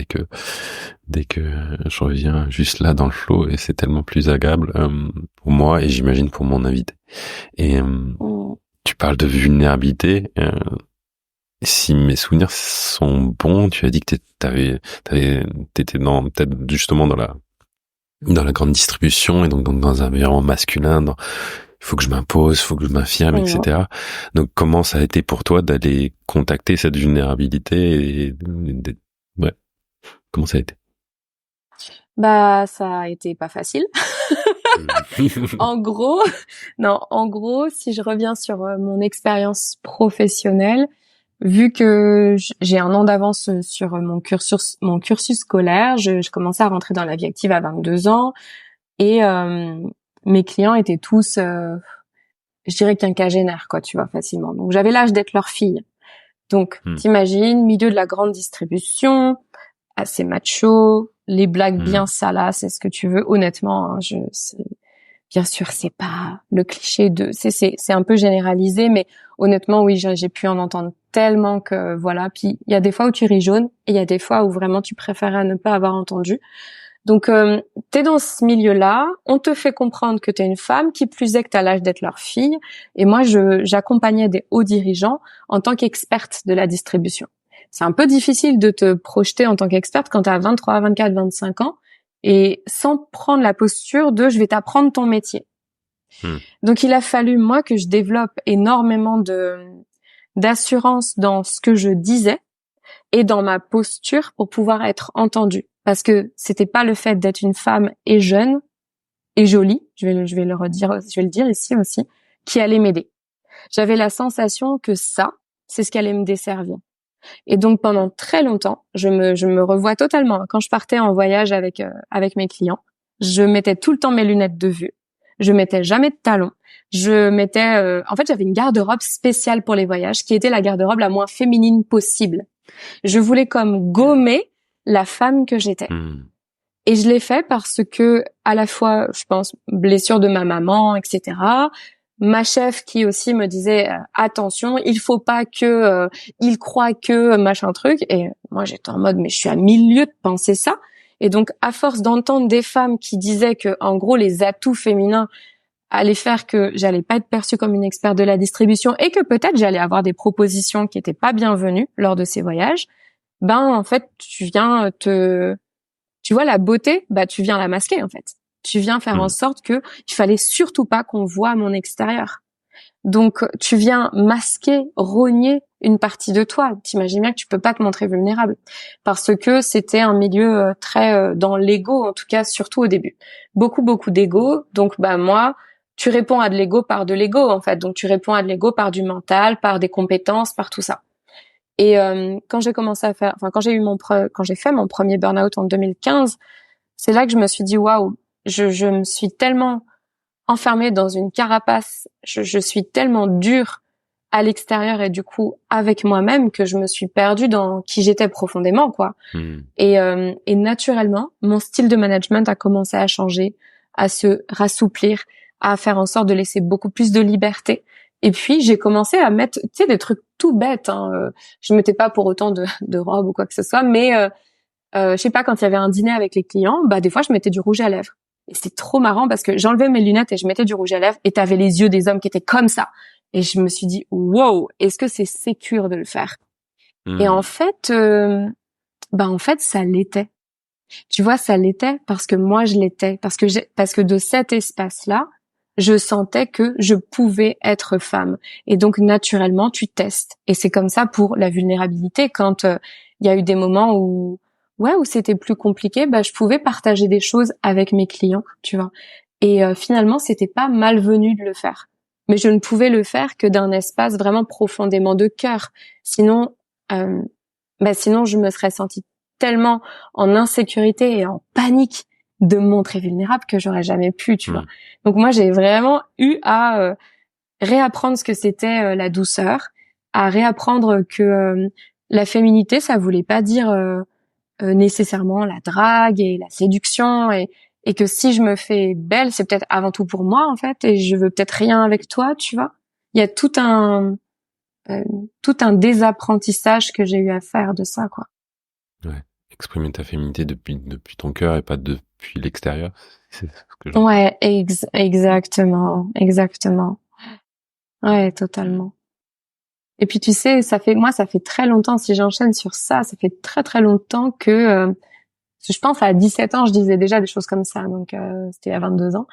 dès que je reviens juste là dans le flow et c'est tellement plus agréable pour moi et j'imagine pour mon invité. Et tu parles de vulnérabilité. Si mes souvenirs sont bons, tu as dit que t'étais peut-être justement dans la grande distribution et donc dans un environnement masculin. Il faut que je m'impose, il faut que je m'affirme, etc. Donc, comment ça a été pour toi d'aller contacter cette vulnérabilité comment ça a été? Ça a été pas facile. En gros, si je reviens sur mon expérience professionnelle, vu que j'ai un an d'avance sur mon cursus scolaire, je commençais à rentrer dans la vie active à 22 ans et mes clients étaient tous je dirais quinquagénaires, quoi, tu vois, facilement. Donc j'avais l'âge d'être leur fille. Donc t'imagines, milieu de la grande distribution, assez macho, les blagues bien salaces, c'est ce que tu veux. Honnêtement, bien sûr, c'est pas le cliché c'est un peu généralisé, mais honnêtement, oui, j'ai pu en entendre tellement que voilà. Puis il y a des fois où tu ris jaune et il y a des fois où vraiment tu préférais ne pas avoir entendu. Donc t'es dans ce milieu-là, on te fait comprendre que t'es une femme, qui plus est que t'as l'âge d'être leur fille. Et moi, j'accompagnais des hauts dirigeants en tant qu'experte de la distribution. C'est un peu difficile de te projeter en tant qu'experte quand t'as 23, 24, 25 ans et sans prendre la posture de je vais t'apprendre ton métier. Donc il a fallu moi que je développe énormément d'assurance dans ce que je disais et dans ma posture pour pouvoir être entendue. Parce que c'était pas le fait d'être une femme et jeune et jolie, je vais le dire ici aussi, qui allait m'aider. J'avais la sensation que ça, c'est ce qui allait me desservir. Et donc pendant très longtemps, je me revois totalement. Quand je partais en voyage avec mes clients, je mettais tout le temps mes lunettes de vue. Je mettais jamais de talons. J'avais une garde-robe spéciale pour les voyages, qui était la garde-robe la moins féminine possible. Je voulais comme gommer la femme que j'étais. Et je l'ai fait parce que, à la fois, je pense, blessure de ma maman, etc. Ma chef qui aussi me disait attention, il faut pas que il croit que machin truc. Et moi, j'étais en mode, mais je suis à 1000 lieues de penser ça. Et donc, à force d'entendre des femmes qui disaient que, en gros, les atouts féminins allait faire que j'allais pas être perçue comme une experte de la distribution et que peut-être j'allais avoir des propositions qui étaient pas bienvenues lors de ces voyages, en fait, tu vois la beauté, tu viens la masquer en fait. Tu viens faire en sorte que il fallait surtout pas qu'on voit mon extérieur. Donc tu viens masquer, rogner une partie de toi. T'imagines bien que tu peux pas te montrer vulnérable parce que c'était un milieu très dans l'ego, en tout cas surtout au début. Beaucoup d'ego. Donc moi, tu réponds à de l'ego par de l'ego en fait. Donc tu réponds à de l'ego par du mental, par des compétences, par tout ça. Et quand j'ai commencé à faire, quand j'ai fait mon premier burn-out en 2015, c'est là que je me suis dit waouh, je me suis tellement enfermée dans une carapace, je suis tellement dure à l'extérieur et du coup avec moi-même que je me suis perdue dans qui j'étais profondément quoi. Et naturellement, mon style de management a commencé à changer, à se rassouplir, à faire en sorte de laisser beaucoup plus de liberté. Et puis j'ai commencé à mettre, des trucs tout bêtes. Je mettais pas pour autant de robe ou quoi que ce soit, mais je sais pas, quand il y avait un dîner avec les clients, des fois je mettais du rouge à lèvres. Et c'était trop marrant parce que j'enlevais mes lunettes et je mettais du rouge à lèvres et t'avais les yeux des hommes qui étaient comme ça. Et je me suis dit wow, est-ce que c'est sécure de le faire? Et en fait, ça l'était. Tu vois, ça l'était parce que moi je l'étais, parce que de cet espace-là, je sentais que je pouvais être femme. Et donc, naturellement, tu testes. Et c'est comme ça pour la vulnérabilité. Quand il y a eu des moments où c'était plus compliqué, je pouvais partager des choses avec mes clients, tu vois. Et finalement, c'était pas malvenu de le faire. Mais je ne pouvais le faire que d'un espace vraiment profondément de cœur. Sinon, je me serais sentie tellement en insécurité et en panique de me montrer vulnérable que j'aurais jamais pu, tu vois. Donc moi, j'ai vraiment eu à réapprendre ce que c'était la douceur, à réapprendre que la féminité, ça voulait pas dire nécessairement la drague et la séduction et que si je me fais belle, c'est peut-être avant tout pour moi en fait et je veux peut-être rien avec toi, tu vois. Il y a tout un désapprentissage que j'ai eu à faire de ça, quoi. Ouais. Exprimer ta féminité depuis ton cœur et pas depuis l'extérieur. C'est ce que Ouais, exactement. Ouais, totalement. Et puis tu sais, ça fait très longtemps, si j'enchaîne sur ça fait très très longtemps que je pense à 17 ans, je disais déjà des choses comme ça, donc c'était à 22 ans.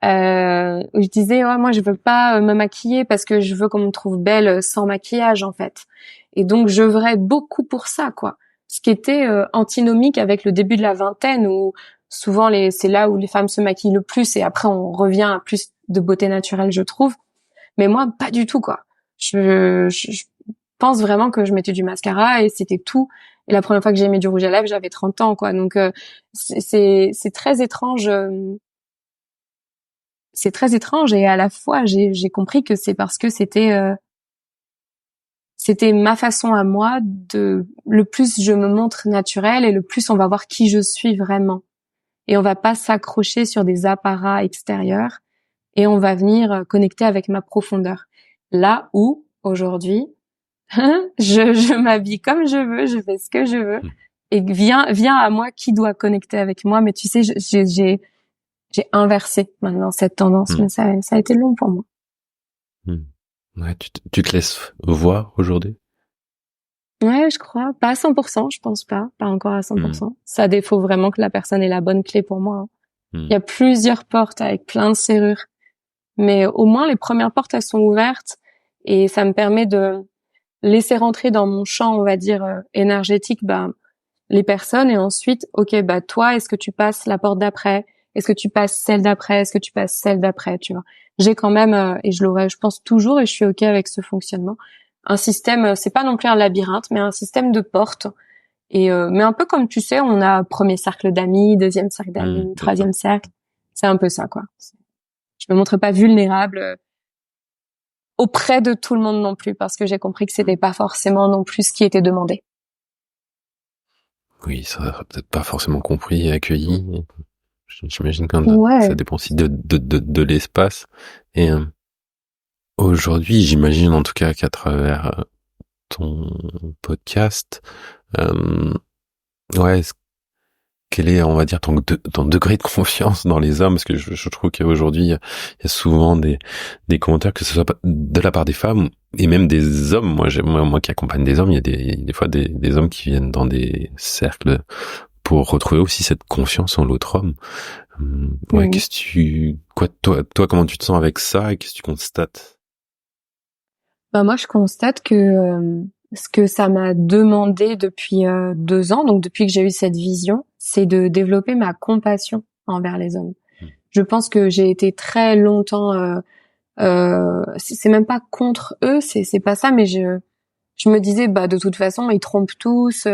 Où je disais moi je veux pas me maquiller parce que je veux qu'on me trouve belle sans maquillage en fait. Et donc je j'œuvrais beaucoup pour ça quoi. Ce qui était antinomique avec le début de la vingtaine où souvent c'est là où les femmes se maquillent le plus et après on revient à plus de beauté naturelle je trouve. Mais moi pas du tout quoi. Je pense vraiment que je mettais du mascara et c'était tout. Et la première fois que j'ai mis du rouge à lèvres, j'avais 30 ans quoi. Donc c'est très étrange. C'est très étrange et à la fois j'ai compris que c'est parce que c'était ma façon à moi de le plus je me montre naturelle et le plus on va voir qui je suis vraiment et on va pas s'accrocher sur des apparats extérieurs et on va venir connecter avec ma profondeur là où aujourd'hui je m'habille comme je veux, je fais ce que je veux et vient à moi qui doit connecter avec moi. Mais tu sais, j'ai inversé maintenant cette tendance, mais ça a été long pour moi. Ouais, tu te laisses voir aujourd'hui? Ouais, je crois. Pas à 100%, je pense pas. Pas encore à 100%. Ça défaut vraiment que la personne ait la bonne clé pour moi. Il y a plusieurs portes avec plein de serrures. Mais au moins, les premières portes, elles sont ouvertes et ça me permet de laisser rentrer dans mon champ, on va dire, énergétique, les personnes et ensuite, toi, est-ce que tu passes la porte d'après? Est-ce que tu passes celle d'après? Est-ce que tu passes celle d'après? Tu vois. J'ai quand même, et je l'aurai, je pense toujours, et je suis OK avec ce fonctionnement, un système, c'est pas non plus un labyrinthe, mais un système de portes. Et, mais un peu comme tu sais, on a premier cercle d'amis, deuxième cercle d'amis, troisième cercle. C'est un peu ça, quoi. Je me montre pas vulnérable auprès de tout le monde non plus, parce que j'ai compris que c'était pas forcément non plus ce qui était demandé. Oui, ça sera peut-être pas forcément compris et accueilli. J'imagine quand ça dépend aussi de l'espace. Et aujourd'hui, j'imagine en tout cas qu'à travers ton podcast, quel est, on va dire, ton degré de confiance dans les hommes? Parce que je trouve qu'aujourd'hui, il y a souvent des commentaires, que ce soit de la part des femmes et même des hommes. Moi qui accompagne des hommes, il y a des fois des hommes qui viennent dans des cercles pour retrouver aussi cette confiance en l'autre homme. Ouais, Mhm. toi, comment tu te sens avec ça et qu'est-ce que tu constates? Bah moi, je constate que ce que ça m'a demandé depuis 2 ans, donc depuis que j'ai eu cette vision, c'est de développer ma compassion envers les hommes. Je pense que j'ai été très longtemps, c'est même pas contre eux, c'est pas ça, mais je me disais, bah de toute façon, ils trompent tous.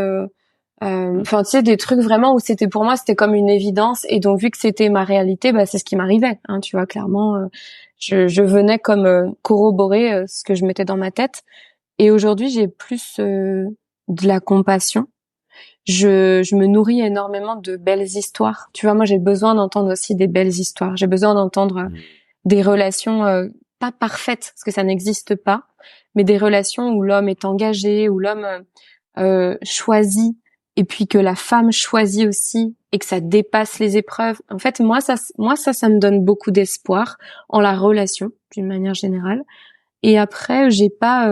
Enfin, tu sais, des trucs vraiment où c'était pour moi, c'était comme une évidence, et donc vu que c'était ma réalité, bah c'est ce qui m'arrivait, hein, tu vois, clairement. Je venais comme corroborer ce que je mettais dans ma tête. Et aujourd'hui, j'ai plus de la compassion. Je me nourris énormément de belles histoires. Tu vois, moi, j'ai besoin d'entendre aussi des belles histoires. J'ai besoin d'entendre des relations pas parfaites, parce que ça n'existe pas, mais des relations où l'homme est engagé, où l'homme choisit, et puis que la femme choisit aussi, et que ça dépasse les épreuves. En fait, ça me donne beaucoup d'espoir en la relation, d'une manière générale. Et après, j'ai pas,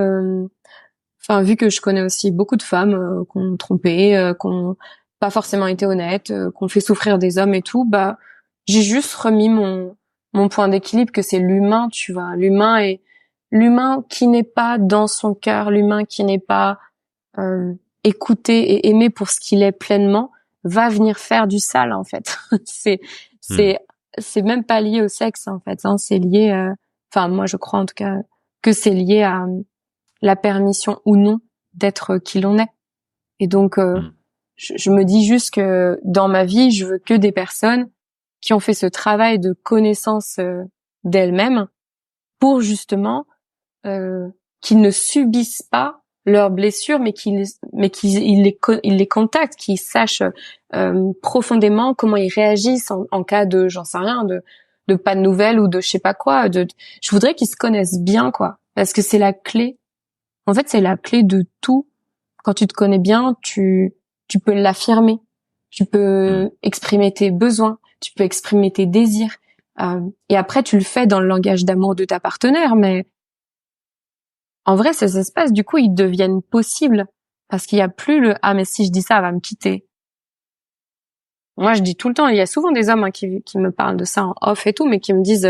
enfin, vu que je connais aussi beaucoup de femmes qui ont trompé, qui ont pas forcément été honnêtes, qui ont fait souffrir des hommes et tout, bah, j'ai juste remis mon point d'équilibre, que c'est l'humain, tu vois, l'humain qui n'est pas dans son cœur, l'humain qui n'est pas euh, écouté et aimé pour ce qu'il est pleinement, va venir faire du sale en fait. c'est Hmm. c'est c'est même pas lié au sexe en fait, hein, c'est lié, enfin moi je crois en tout cas que c'est lié à la permission ou non d'être qui l'on est. Et donc Hmm. je me dis juste que dans ma vie, je veux que des personnes qui ont fait ce travail de connaissance d'elles-mêmes, pour justement qu'ils ne subissent pas leurs blessures, mais qu'ils les contactent, qu'ils sachent profondément comment ils réagissent en cas de, j'en sais rien, de pas de nouvelles ou de je sais pas quoi. Je voudrais qu'ils se connaissent bien, quoi, parce que c'est la clé. En fait, c'est la clé de tout. Quand tu te connais bien, tu peux l'affirmer, tu Hmm. peux exprimer tes besoins, tu peux exprimer tes désirs. Et après, tu le fais dans le langage d'amour de ta partenaire, mais en vrai, ces espaces, du coup, ils deviennent possibles parce qu'il y a plus le «ah mais si je dis ça, elle va me quitter». Moi, je dis tout le temps, il y a souvent des hommes, hein, qui me parlent de ça en off et tout, mais qui me disent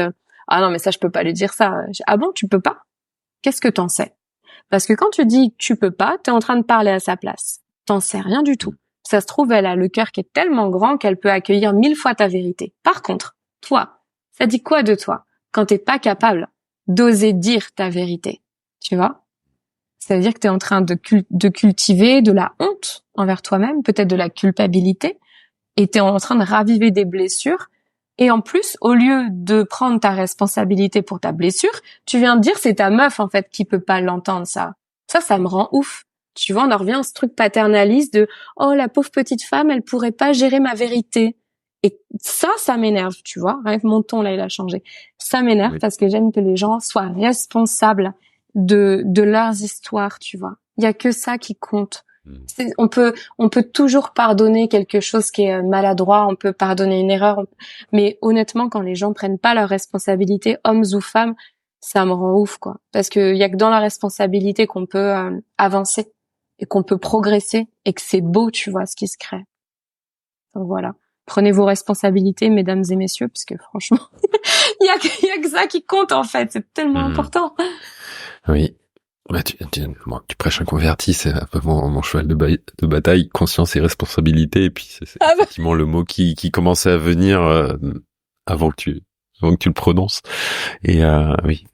«ah non mais ça je peux pas lui dire ça». Ah bon, tu peux pas? Qu'est-ce que t'en sais? Parce que quand tu dis que tu peux pas, t'es en train de parler à sa place. T'en sais rien du tout. Ça se trouve, elle a le cœur qui est tellement grand qu'elle peut accueillir 1000 fois ta vérité. Par contre, toi, ça dit quoi de toi quand t'es pas capable d'oser dire ta vérité? Tu vois? Ça veut dire que tu es en train de cultiver de la honte envers toi-même, peut-être de la culpabilité, et tu es en train de raviver des blessures. Et en plus, au lieu de prendre ta responsabilité pour ta blessure, tu viens de dire c'est ta meuf en fait qui peut pas l'entendre ça. Ça me rend ouf. Tu vois, on en revient à ce truc paternaliste de oh la pauvre petite femme, elle pourrait pas gérer ma vérité. Et ça m'énerve, tu vois. Rien que mon ton là, il a changé. Ça m'énerve Oui. parce que j'aime que les gens soient responsables de leurs histoires, tu vois. Il y a que ça qui compte. Hmm. On peut toujours pardonner quelque chose qui est maladroit, on peut pardonner une erreur, mais honnêtement, quand les gens prennent pas leurs responsabilités, hommes ou femmes, ça me rend ouf, quoi. Parce que y a que dans la responsabilité qu'on peut avancer et qu'on peut progresser et que c'est beau, tu vois, ce qui se crée. Donc voilà. Prenez vos responsabilités, mesdames et messieurs, parce que franchement, il y a que ça qui compte en fait. C'est tellement Hmm. important. Oui. Bah, bon, tu prêches un converti, c'est un peu mon cheval de bataille, conscience et responsabilité, et puis c'est Ah bah. effectivement le mot qui commençait à venir avant avant que tu le prononces. Et oui,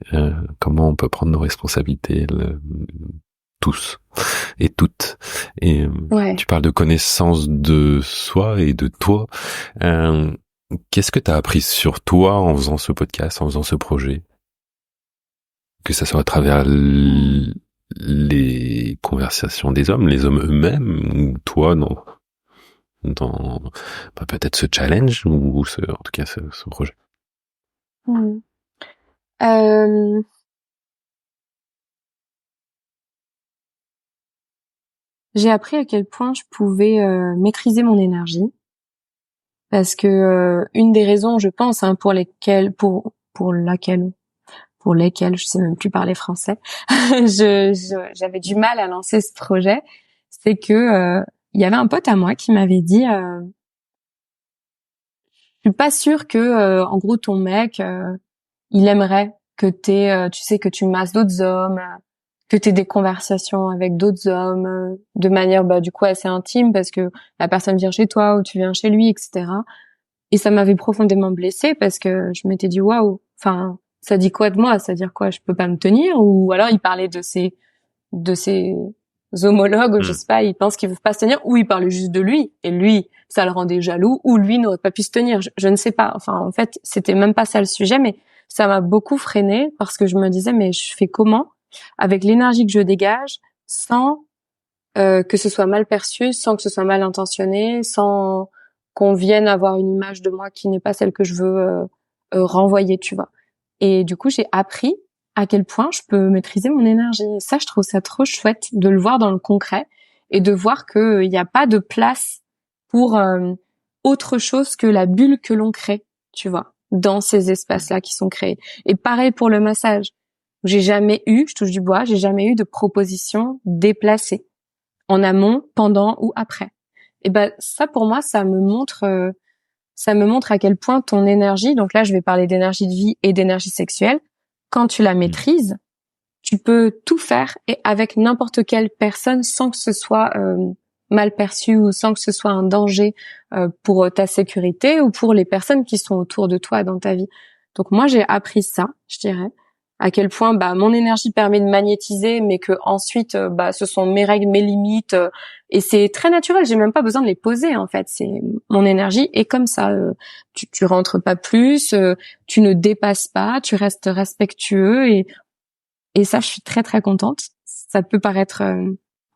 comment on peut prendre nos responsabilités, tous et toutes. Et Ouais. tu parles de connaissance de soi et de toi. Euh, Qu'est-ce que tu as appris sur toi en faisant ce podcast, en faisant ce projet? Que ça soit à travers les conversations des hommes, les hommes eux-mêmes, ou toi dans bah, peut-être ce challenge, ou en tout cas ce projet. Mhm. Euh, j'ai appris à quel point je pouvais maîtriser mon énergie. parce que une des raisons, je pense, hein, pour lesquelles, je sais même plus parler français, j'avais du mal à lancer ce projet, c'est que il y avait un pote à moi qui m'avait dit, je suis pas sûre que, en gros, ton mec, il aimerait que tu sais, que tu masses d'autres hommes, que t'aies des conversations avec d'autres hommes, de manière, bah, du coup, assez intime, parce que la personne vient chez toi ou tu viens chez lui, etc. Et ça m'avait profondément blessée parce que je m'étais dit, waouh, enfin, ça dit quoi de moi? Ça veut dire quoi? Je peux pas me tenir? Ou alors il parlait de ses homologues, je sais pas, il pense qu'ils ne peuvent pas se tenir, ou il parlait juste de lui, et lui, ça le rendait jaloux, ou lui n'aurait pas pu se tenir, je ne sais pas. Enfin, en fait, c'était même pas ça le sujet, mais ça m'a beaucoup freinée parce que je me disais, mais je fais comment avec l'énergie que je dégage, sans que ce soit mal perçu, sans que ce soit mal intentionné, sans qu'on vienne avoir une image de moi qui n'est pas celle que je veux renvoyer, tu vois. Et du coup, j'ai appris à quel point je peux maîtriser mon énergie. Et ça, je trouve ça trop chouette de le voir dans le concret et de voir qu'il n'y a pas de place pour autre chose que la bulle que l'on crée, tu vois, dans ces espaces-là qui sont créés. Et pareil pour le massage. J'ai jamais eu, je touche du bois, j'ai jamais eu de proposition déplacée en amont, pendant ou après. Et ben ça, pour moi, ça me montre à quel point ton énergie, donc là je vais parler d'énergie de vie et d'énergie sexuelle, quand tu la maîtrises, tu peux tout faire et avec n'importe quelle personne sans que ce soit mal perçu ou sans que ce soit un danger pour ta sécurité ou pour les personnes qui sont autour de toi dans ta vie. Donc moi j'ai appris ça, je dirais, à quel point bah mon énergie permet de magnétiser, mais que ensuite bah ce sont mes règles, mes limites, et c'est très naturel. J'ai même pas besoin de les poser en fait. C'est mon énergie est comme ça. Tu rentres pas plus, tu ne dépasses pas, tu restes respectueux et ça je suis très très contente. Ça peut paraître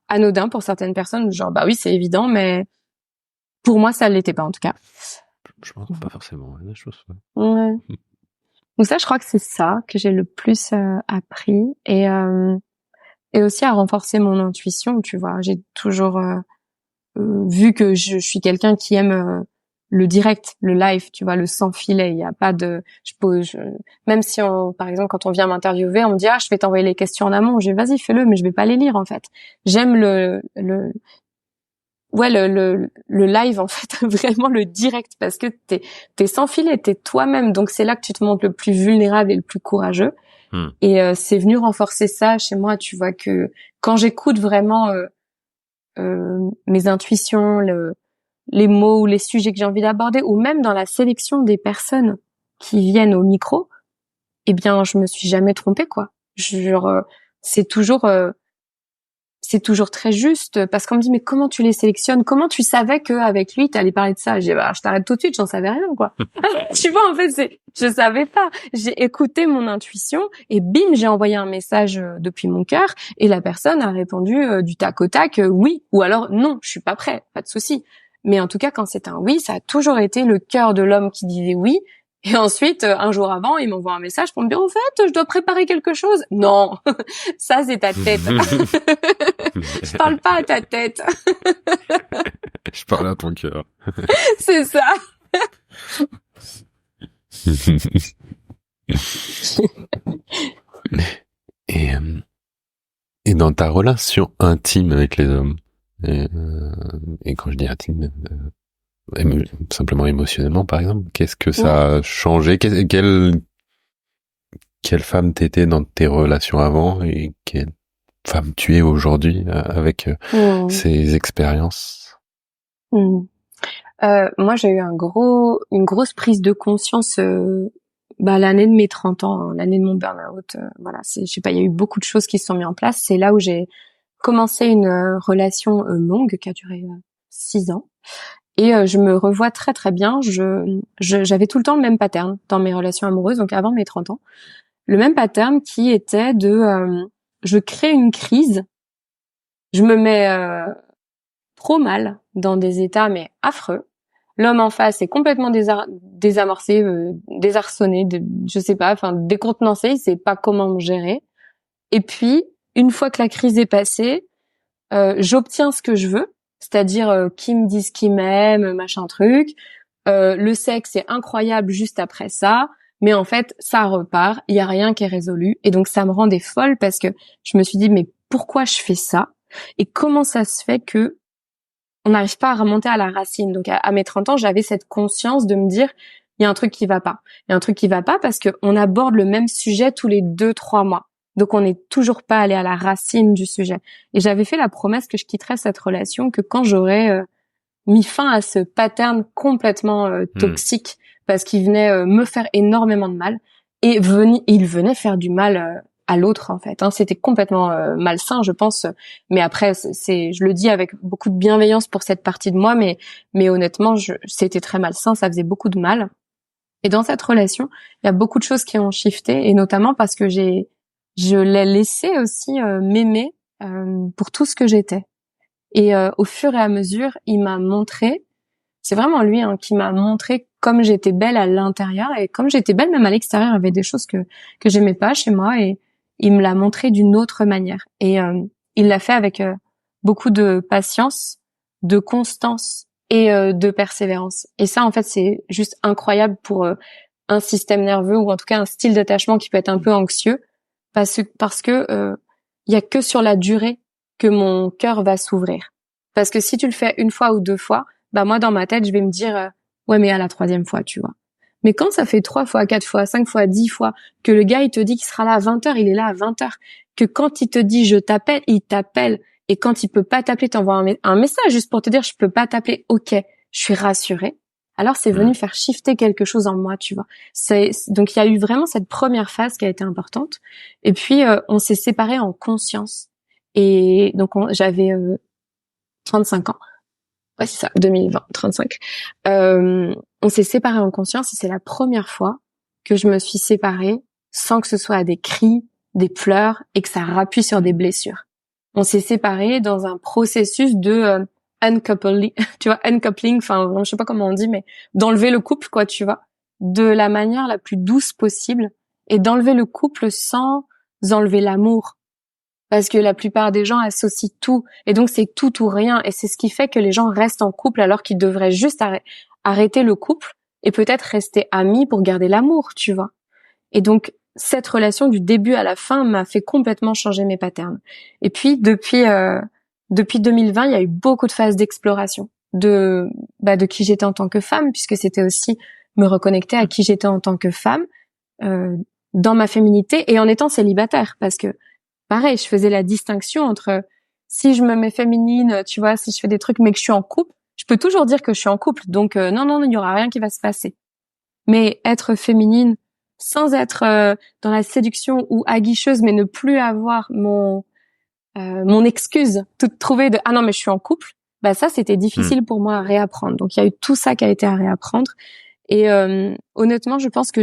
anodin pour certaines personnes, genre bah oui c'est évident, mais pour moi ça l'était pas en tout cas. Je m'entends pas forcément la chose. Ouais. Donc ça, je crois que c'est ça que j'ai le plus appris et aussi à renforcer mon intuition, tu vois. J'ai toujours vu que je suis quelqu'un qui aime le direct, le live, tu vois, le sans filet. Il y a pas de, même si par exemple, quand on vient m'interviewer, on me dit je vais t'envoyer les questions en amont. Je dis vas-y, fais-le, mais je vais pas les lire en fait. J'aime le live en fait, vraiment le direct, parce que t'es sans filet, t'es toi-même, donc c'est là que tu te montres le plus vulnérable et le plus courageux. Et c'est venu renforcer ça chez moi, tu vois, que quand j'écoute vraiment mes intuitions, les mots ou les sujets que j'ai envie d'aborder, ou même dans la sélection des personnes qui viennent au micro, eh bien je me suis jamais trompée quoi. Genre c'est toujours très juste parce qu'on me dit mais comment tu les sélectionnes, comment tu savais qu'avec lui t'allais parler de ça. J'ai je t'arrête tout de suite, j'en savais rien quoi. Tu vois en fait je savais pas, j'ai écouté mon intuition et bim j'ai envoyé un message depuis mon cœur et la personne a répondu du tac au tac oui ou alors non je suis pas prêt, pas de souci. Mais en tout cas quand c'est un oui ça a toujours été le cœur de l'homme qui disait oui. Et ensuite, un jour avant, il m'envoie un message pour me dire, en fait, je dois préparer quelque chose. Non, ça, c'est ta tête. Je parle pas à ta tête. Je parle à ton cœur. C'est ça. Et dans ta relation intime avec les hommes, et quand je dis intime, simplement émotionnellement par exemple, qu'est-ce que ça a changé? Quelle femme t'étais dans tes relations avant et quelle femme tu es aujourd'hui avec ces expériences? Moi j'ai eu une grosse prise de conscience l'année de mes 30 ans, hein, l'année de mon burn-out. Voilà, je sais pas, il y a eu beaucoup de choses qui se sont mises en place. C'est là où j'ai commencé une relation longue qui a duré 6 ans. Et je me revois très très bien. J'avais tout le temps le même pattern dans mes relations amoureuses, donc avant mes 30 ans. Le même pattern qui était je crée une crise, je me mets trop mal dans des états mais affreux. L'homme en face est complètement désamorcé, désarçonné, je sais pas, enfin décontenancé, il sait pas comment me gérer. Et puis, une fois que la crise est passée, j'obtiens ce que je veux, c'est-à-dire qu'il me dise qu'il m'aime, machin truc. Le sexe est incroyable juste après ça, mais en fait, ça repart, il y a rien qui est résolu. Et donc, ça me rendait folle parce que je me suis dit, mais pourquoi je fais ça? Et comment ça se fait que on n'arrive pas à remonter à la racine? Donc, à mes 30 ans, j'avais cette conscience de me dire, il y a un truc qui va pas. Il y a un truc qui va pas parce que on aborde le même sujet tous les 2-3 mois. Donc, on n'est toujours pas allé à la racine du sujet. Et j'avais fait la promesse que je quitterais cette relation, que quand j'aurais mis fin à ce pattern complètement toxique, parce qu'il venait me faire énormément de mal, et il venait faire du mal à l'autre, en fait. Hein. C'était complètement malsain, je pense. Mais après, je le dis avec beaucoup de bienveillance pour cette partie de moi, mais honnêtement, c'était très malsain, ça faisait beaucoup de mal. Et dans cette relation, il y a beaucoup de choses qui ont shifté, et notamment parce que je l'ai laissé aussi m'aimer pour tout ce que j'étais. Et au fur et à mesure, il m'a montré, c'est vraiment lui qui m'a montré comme j'étais belle à l'intérieur, et comme j'étais belle même à l'extérieur, il y avait des choses que j'aimais pas chez moi, et il me l'a montré d'une autre manière. Et il l'a fait avec beaucoup de patience, de constance et de persévérance. Et ça, en fait, c'est juste incroyable pour un système nerveux, ou en tout cas un style d'attachement qui peut être un peu anxieux, parce que il y a que sur la durée que mon cœur va s'ouvrir. Parce que si tu le fais une fois ou 2 fois, bah moi dans ma tête je vais me dire ouais, mais à la 3e fois, tu vois. Mais quand ça fait 3 fois, 4 fois, 5 fois, 10 fois que le gars il te dit qu'il sera là à 20h, il est là à 20h, que quand il te dit je t'appelle, il t'appelle, et quand il peut pas t'appeler, t'envoie un message juste pour te dire je peux pas t'appeler, ok, je suis rassurée. Alors c'est venu faire shifter quelque chose en moi, tu vois. Donc il y a eu vraiment cette première phase qui a été importante. Et puis on s'est séparés en conscience. Et donc j'avais 35 ans. Ouais, c'est ça, 2020, 35. On s'est séparés en conscience, et c'est la première fois que je me suis séparée sans que ce soit à des cris, des pleurs, et que ça rappuie sur des blessures. On s'est séparés dans un processus de uncoupling, tu vois, uncoupling, enfin, je sais pas comment on dit, mais d'enlever le couple, quoi, tu vois, de la manière la plus douce possible, et d'enlever le couple sans enlever l'amour. Parce que la plupart des gens associent tout, et donc c'est tout ou rien, et c'est ce qui fait que les gens restent en couple alors qu'ils devraient juste arrêter le couple et peut-être rester amis pour garder l'amour, tu vois. Et donc cette relation du début à la fin m'a fait complètement changer mes patterns. Et puis depuis 2020, il y a eu beaucoup de phases d'exploration de qui j'étais en tant que femme, puisque c'était aussi me reconnecter à qui j'étais en tant que femme, dans ma féminité et en étant célibataire, parce que pareil, je faisais la distinction entre si je me mets féminine, tu vois, si je fais des trucs mais que je suis en couple, je peux toujours dire que je suis en couple, donc non, il y aura rien qui va se passer. Mais être féminine sans être dans la séduction ou aguicheuse, mais ne plus avoir mon excuse toute trouvée de ah non mais je suis en couple, bah ça c'était difficile pour moi à réapprendre. Donc il y a eu tout ça qui a été à réapprendre. Et honnêtement, je pense que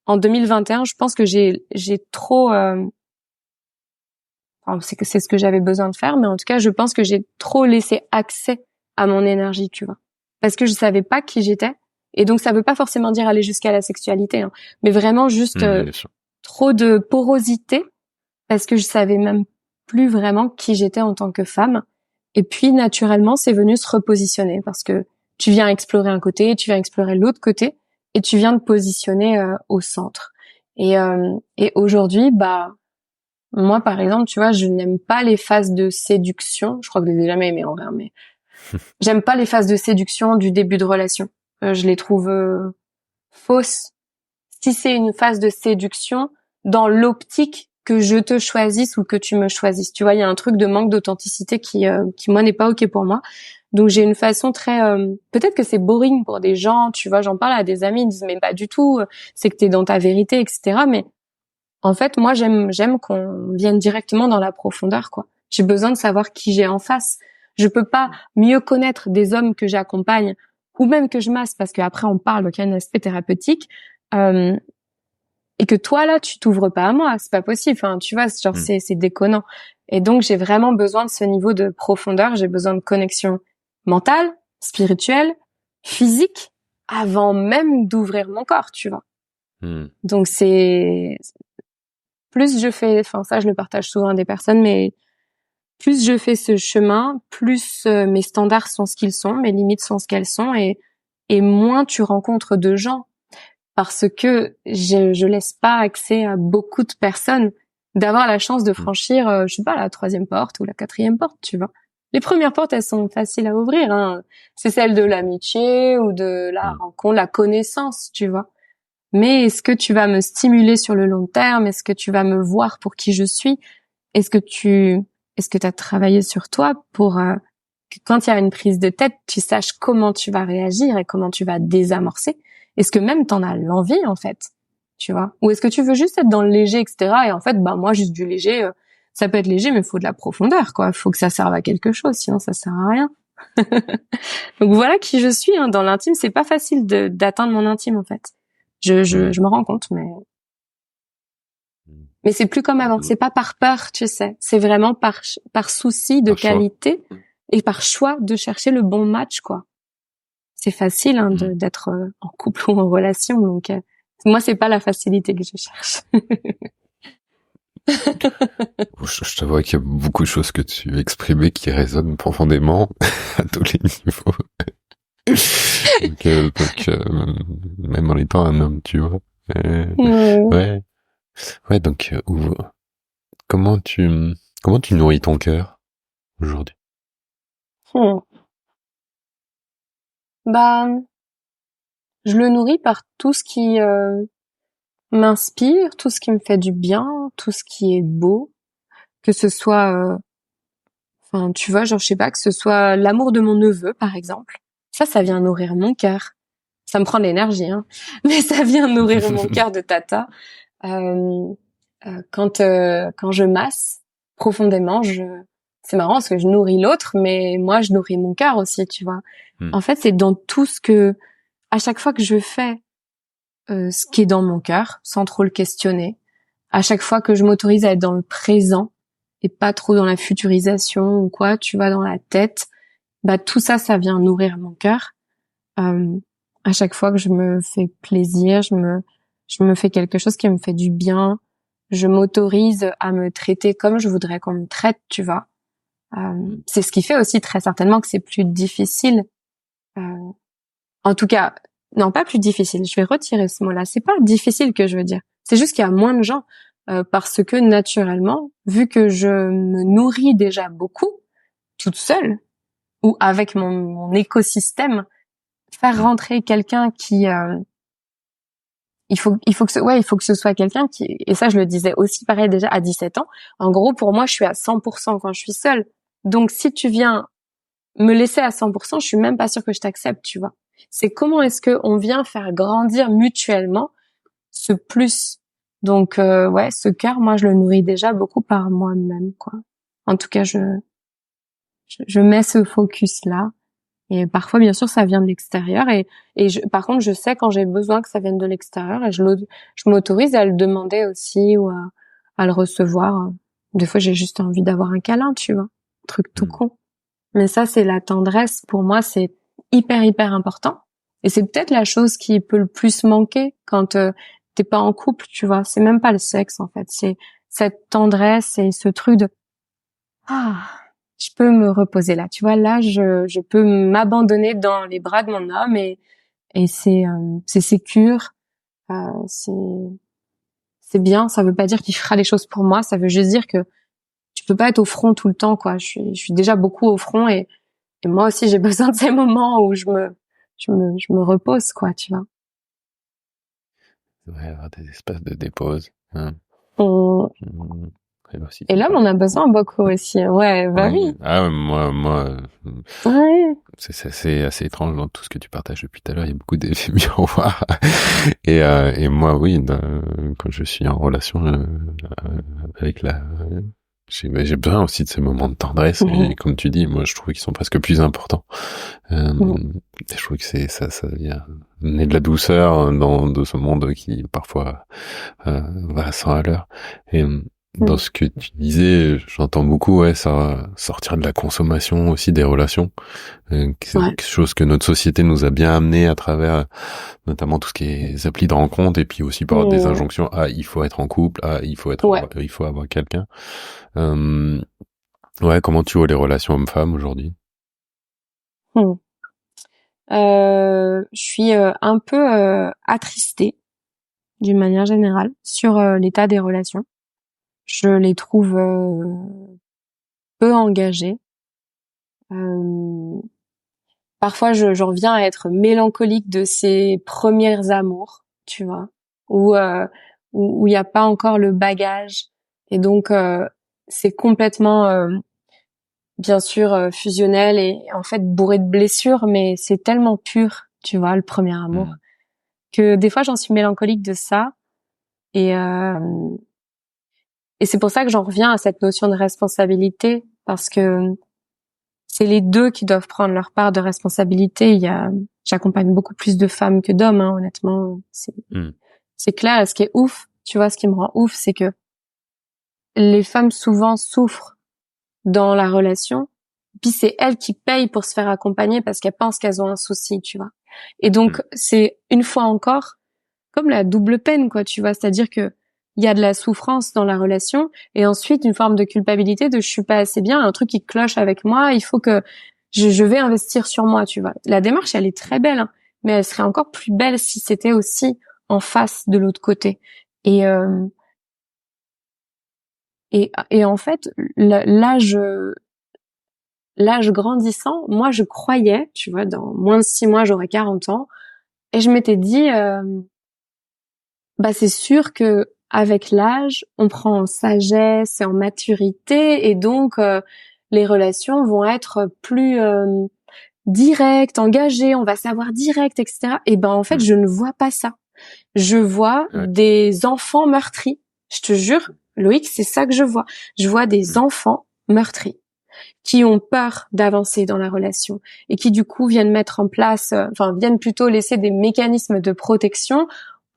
en 2021, je pense que j'ai trop c'est ce que j'avais besoin de faire, mais en tout cas, je pense que j'ai trop laissé accès à mon énergie, tu vois. Parce que je savais pas qui j'étais. Et donc, ça veut pas forcément dire aller jusqu'à la sexualité, hein, mais vraiment juste trop de porosité, parce que je savais même plus vraiment qui j'étais en tant que femme. Et puis, naturellement, c'est venu se repositionner, parce que tu viens explorer un côté, tu viens explorer l'autre côté, et tu viens te positionner au centre. Et aujourd'hui, moi, par exemple, tu vois, je n'aime pas les phases de séduction. Je crois que je les ai jamais aimées en vrai, mais j'aime pas les phases de séduction du début de relation. Je les trouve fausses. Si c'est une phase de séduction dans l'optique que je te choisisse ou que tu me choisisses, tu vois, il y a un truc de manque d'authenticité qui moi n'est pas ok pour moi. Donc j'ai une façon très peut-être que c'est boring pour des gens, tu vois, j'en parle à des amis, ils disent mais pas du tout, c'est que t'es dans ta vérité, etc. Mais en fait, moi, j'aime qu'on vienne directement dans la profondeur, quoi. J'ai besoin de savoir qui j'ai en face. Je peux pas mieux connaître des hommes que j'accompagne ou même que je masse, parce qu'après on parle, donc il y a un aspect thérapeutique, et que toi là, tu t'ouvres pas à moi, c'est pas possible. Enfin, tu vois, genre c'est déconnant. Et donc j'ai vraiment besoin de ce niveau de profondeur. J'ai besoin de connexion mentale, spirituelle, physique, avant même d'ouvrir mon corps, tu vois. Donc plus je fais, enfin ça je le partage souvent à des personnes, mais plus je fais ce chemin, plus mes standards sont ce qu'ils sont, mes limites sont ce qu'elles sont, et et moins tu rencontres de gens, parce que je laisse pas accès à beaucoup de personnes d'avoir la chance de franchir, je sais pas, la 3e porte ou la 4e porte, tu vois. Les premières portes, elles sont faciles à ouvrir, hein. C'est celle de l'amitié ou de la rencontre, la connaissance, tu vois. Mais est-ce que tu vas me stimuler sur le long terme? Est-ce que tu vas me voir pour qui je suis? Est-ce que t'as travaillé sur toi pour que quand il y a une prise de tête, tu saches comment tu vas réagir et comment tu vas désamorcer? Est-ce que même t'en as l'envie, en fait? Tu vois? Ou est-ce que tu veux juste être dans le léger, etc. Et en fait, moi, juste du léger, ça peut être léger, mais il faut de la profondeur, quoi. Il faut que ça serve à quelque chose, sinon ça sert à rien. Donc voilà qui je suis, hein. Dans l'intime, c'est pas facile d'atteindre mon intime, en fait. Je me rends compte, mais c'est plus comme avant. C'est pas par peur, tu sais. C'est vraiment par souci de qualité et par choix de chercher le bon match, quoi. C'est facile, hein, d'être en couple ou en relation, donc moi c'est pas la facilité que je cherche. Je t'avoue qu'il y a beaucoup de choses que tu exprimais qui résonnent profondément à tous les niveaux. donc, même en étant un homme, tu vois. Ouais, donc comment tu nourris ton cœur aujourd'hui? Je le nourris par tout ce qui m'inspire, tout ce qui me fait du bien, tout ce qui est beau, que ce soit tu vois, genre je sais pas, que ce soit l'amour de mon neveu par exemple. Ça vient nourrir mon cœur. Ça me prend de l'énergie, hein, mais ça vient nourrir mon cœur de tata. Quand je masse profondément, c'est marrant parce que je nourris l'autre, mais moi je nourris mon cœur aussi, tu vois. En fait, c'est dans tout ce que, à chaque fois que je fais ce qui est dans mon cœur, sans trop le questionner, à chaque fois que je m'autorise à être dans le présent et pas trop dans la futurisation ou quoi, tu vas dans la tête, tout ça, ça vient nourrir mon cœur. À chaque fois que je me fais plaisir, je me fais quelque chose qui me fait du bien, je m'autorise à me traiter comme je voudrais qu'on me traite, tu vois. C'est ce qui fait aussi très certainement que c'est plus difficile. En tout cas, non, pas plus difficile. Je vais retirer ce mot-là. C'est pas difficile que je veux dire. C'est juste qu'il y a moins de gens parce que naturellement, vu que je me nourris déjà beaucoup toute seule ou avec mon écosystème, faire rentrer quelqu'un qui il faut que ce soit quelqu'un qui, et ça je le disais aussi pareil déjà à 17 ans. En gros, pour moi, je suis à 100% quand je suis seule. Donc si tu viens me laisser à 100%, je suis même pas sûre que je t'accepte, tu vois. C'est comment est-ce que on vient faire grandir mutuellement ce plus. Donc ce cœur, moi je le nourris déjà beaucoup par moi-même, quoi. En tout cas, je mets ce focus là. Et parfois, bien sûr, ça vient de l'extérieur. Par contre, je sais quand j'ai besoin que ça vienne de l'extérieur et je m'autorise à le demander aussi ou à le recevoir. Des fois, j'ai juste envie d'avoir un câlin, tu vois. Un truc tout con. Mais ça, c'est la tendresse. Pour moi, c'est hyper, hyper important. Et c'est peut-être la chose qui peut le plus manquer quand t'es pas en couple, tu vois. C'est même pas le sexe, en fait. C'est cette tendresse et ce truc de je peux me reposer là, tu vois. Là, je peux m'abandonner dans les bras de mon homme et c'est sécure, c'est bien. Ça veut pas dire qu'il fera les choses pour moi. Ça veut juste dire que tu peux pas être au front tout le temps, quoi. Je suis déjà beaucoup au front et moi aussi j'ai besoin de ces moments où je me repose, quoi, tu vois. Ouais, avoir des espaces de dépose. Hein. Et l'homme on a besoin beaucoup aussi. Ouais, oui. Ah ouais, moi. Ouais. C'est assez étrange dans tout ce que tu partages depuis tout à l'heure. Il y a beaucoup d'effets miroirs. Et moi, oui, quand je suis en relation avec j'ai besoin aussi de ces moments de tendresse. Et comme tu dis, moi, je trouve qu'ils sont presque plus importants. Je trouve que ça vient amener de la douceur dans ce monde qui parfois va à 100 à l'heure. Et dans ce que tu disais, j'entends beaucoup, ça sortir de la consommation aussi des relations. C'est quelque chose que notre société nous a bien amené à travers notamment tout ce qui est les applis de rencontre et puis aussi par des injonctions. Il faut être en couple. Il faut avoir quelqu'un. Comment tu vois les relations hommes-femmes aujourd'hui? je suis un peu attristée d'une manière générale sur l'état des relations. Je les trouve peu engagées. Parfois, j'en viens à être mélancolique de ces premiers amours, tu vois, où où il y a pas encore le bagage, et donc c'est complètement bien sûr fusionnel et en fait bourré de blessures, mais c'est tellement pur, tu vois, le premier amour, que des fois j'en suis mélancolique de ça, et et c'est pour ça que j'en reviens à cette notion de responsabilité, parce que c'est les deux qui doivent prendre leur part de responsabilité. J'accompagne beaucoup plus de femmes que d'hommes, hein, honnêtement. C'est clair. Et ce qui est ouf, tu vois, ce qui me rend ouf, c'est que les femmes souvent souffrent dans la relation, puis c'est elles qui payent pour se faire accompagner parce qu'elles pensent qu'elles ont un souci, tu vois. Et donc, c'est une fois encore comme la double peine, quoi, tu vois. C'est-à-dire que il y a de la souffrance dans la relation, et ensuite une forme de culpabilité de je suis pas assez bien, un truc qui cloche avec moi, il faut que je vais investir sur moi, tu vois. La démarche, elle est très belle, hein, mais elle serait encore plus belle si c'était aussi en face de l'autre côté. Et et en fait, l'âge grandissant, moi je croyais, tu vois, dans moins de 6 mois j'aurai 40 ans, et je m'étais dit bah c'est sûr que avec l'âge, on prend en sagesse et en maturité, et donc les relations vont être plus directes, engagées, on va savoir direct, etc. Et ben en fait, je ne vois pas ça. Je vois des enfants meurtris. Je te jure, Loïc, c'est ça que je vois. Je vois des enfants meurtris qui ont peur d'avancer dans la relation et qui du coup viennent mettre en place, viennent plutôt laisser des mécanismes de protection,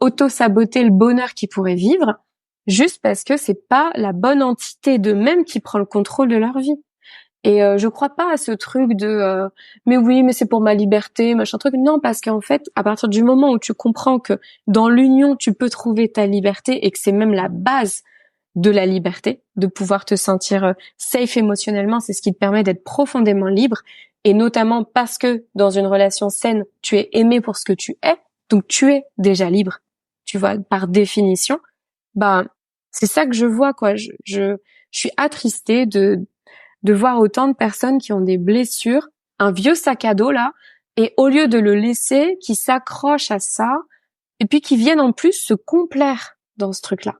auto-saboter le bonheur qu'ils pourraient vivre, juste parce que c'est pas la bonne entité d'eux-mêmes qui prend le contrôle de leur vie. Et je crois pas à ce truc de mais oui, mais c'est pour ma liberté, machin truc. Non, parce qu'en fait, à partir du moment où tu comprends que dans l'union tu peux trouver ta liberté et que c'est même la base de la liberté, de pouvoir te sentir safe émotionnellement, c'est ce qui te permet d'être profondément libre, et notamment parce que dans une relation saine, tu es aimé pour ce que tu es, donc tu es déjà libre, tu vois, par définition. Bah, c'est ça que je vois, quoi. Je suis attristée de voir autant de personnes qui ont des blessures, un vieux sac à dos là, et au lieu de le laisser, qui s'accrochent à ça, et puis qui viennent en plus se complaire dans ce truc-là.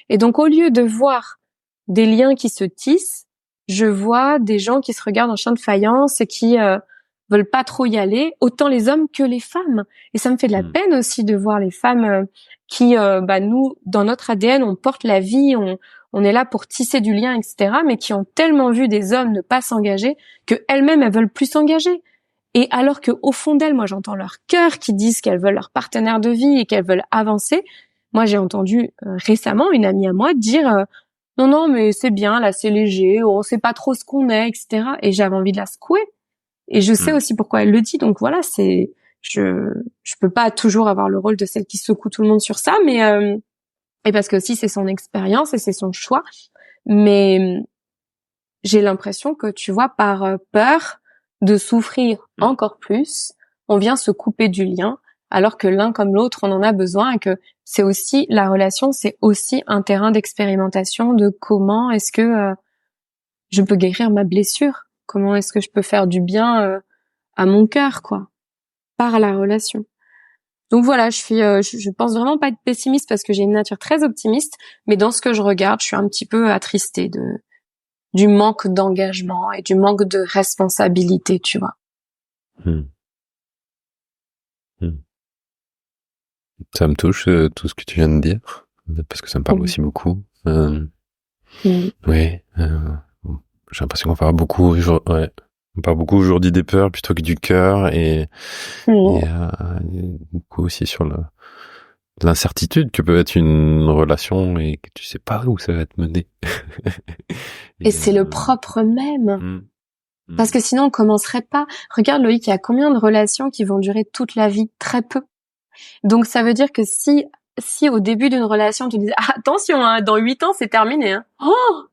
Et donc, au lieu de voir des liens qui se tissent, je vois des gens qui se regardent en chien de faïence et qui veulent pas trop y aller, autant les hommes que les femmes. Et ça me fait de la peine aussi de voir les femmes qui, nous, dans notre ADN, on porte la vie, on est là pour tisser du lien, etc., mais qui ont tellement vu des hommes ne pas s'engager que elles-mêmes, elles veulent plus s'engager. Et alors que au fond d'elles, moi, j'entends leur cœur qui disent qu'elles veulent leur partenaire de vie et qu'elles veulent avancer. Moi, j'ai entendu récemment une amie à moi dire non, mais c'est bien, là, c'est léger, on sait pas trop ce qu'on est, etc. Et j'avais envie de la secouer. Et je sais aussi pourquoi elle le dit. Donc voilà, je peux pas toujours avoir le rôle de celle qui secoue tout le monde sur ça, mais et parce que aussi c'est son expérience et c'est son choix. Mais j'ai l'impression que, tu vois, par peur de souffrir encore plus, on vient se couper du lien, alors que l'un comme l'autre, on en a besoin, et que c'est aussi, la relation, c'est aussi un terrain d'expérimentation de comment est-ce que je peux guérir ma blessure, comment est-ce que je peux faire du bien à mon cœur, quoi, par la relation. Donc voilà, je pense vraiment pas être pessimiste parce que j'ai une nature très optimiste, mais dans ce que je regarde, je suis un petit peu attristée du manque d'engagement et du manque de responsabilité, tu vois. Ça me touche tout ce que tu viens de dire, parce que ça me parle aussi beaucoup. Oui, j'ai l'impression qu'on parle beaucoup aujourd'hui des peurs plutôt que du cœur, et beaucoup aussi sur l'incertitude que peut être une relation et que tu sais pas où ça va te mener. et c'est le propre même. Parce que sinon on commencerait pas. Regarde Loïc, il y a combien de relations qui vont durer toute la vie? Très peu. Donc ça veut dire que si si au début d'une relation tu disais attention, hein, dans 8 ans c'est terminé, hein.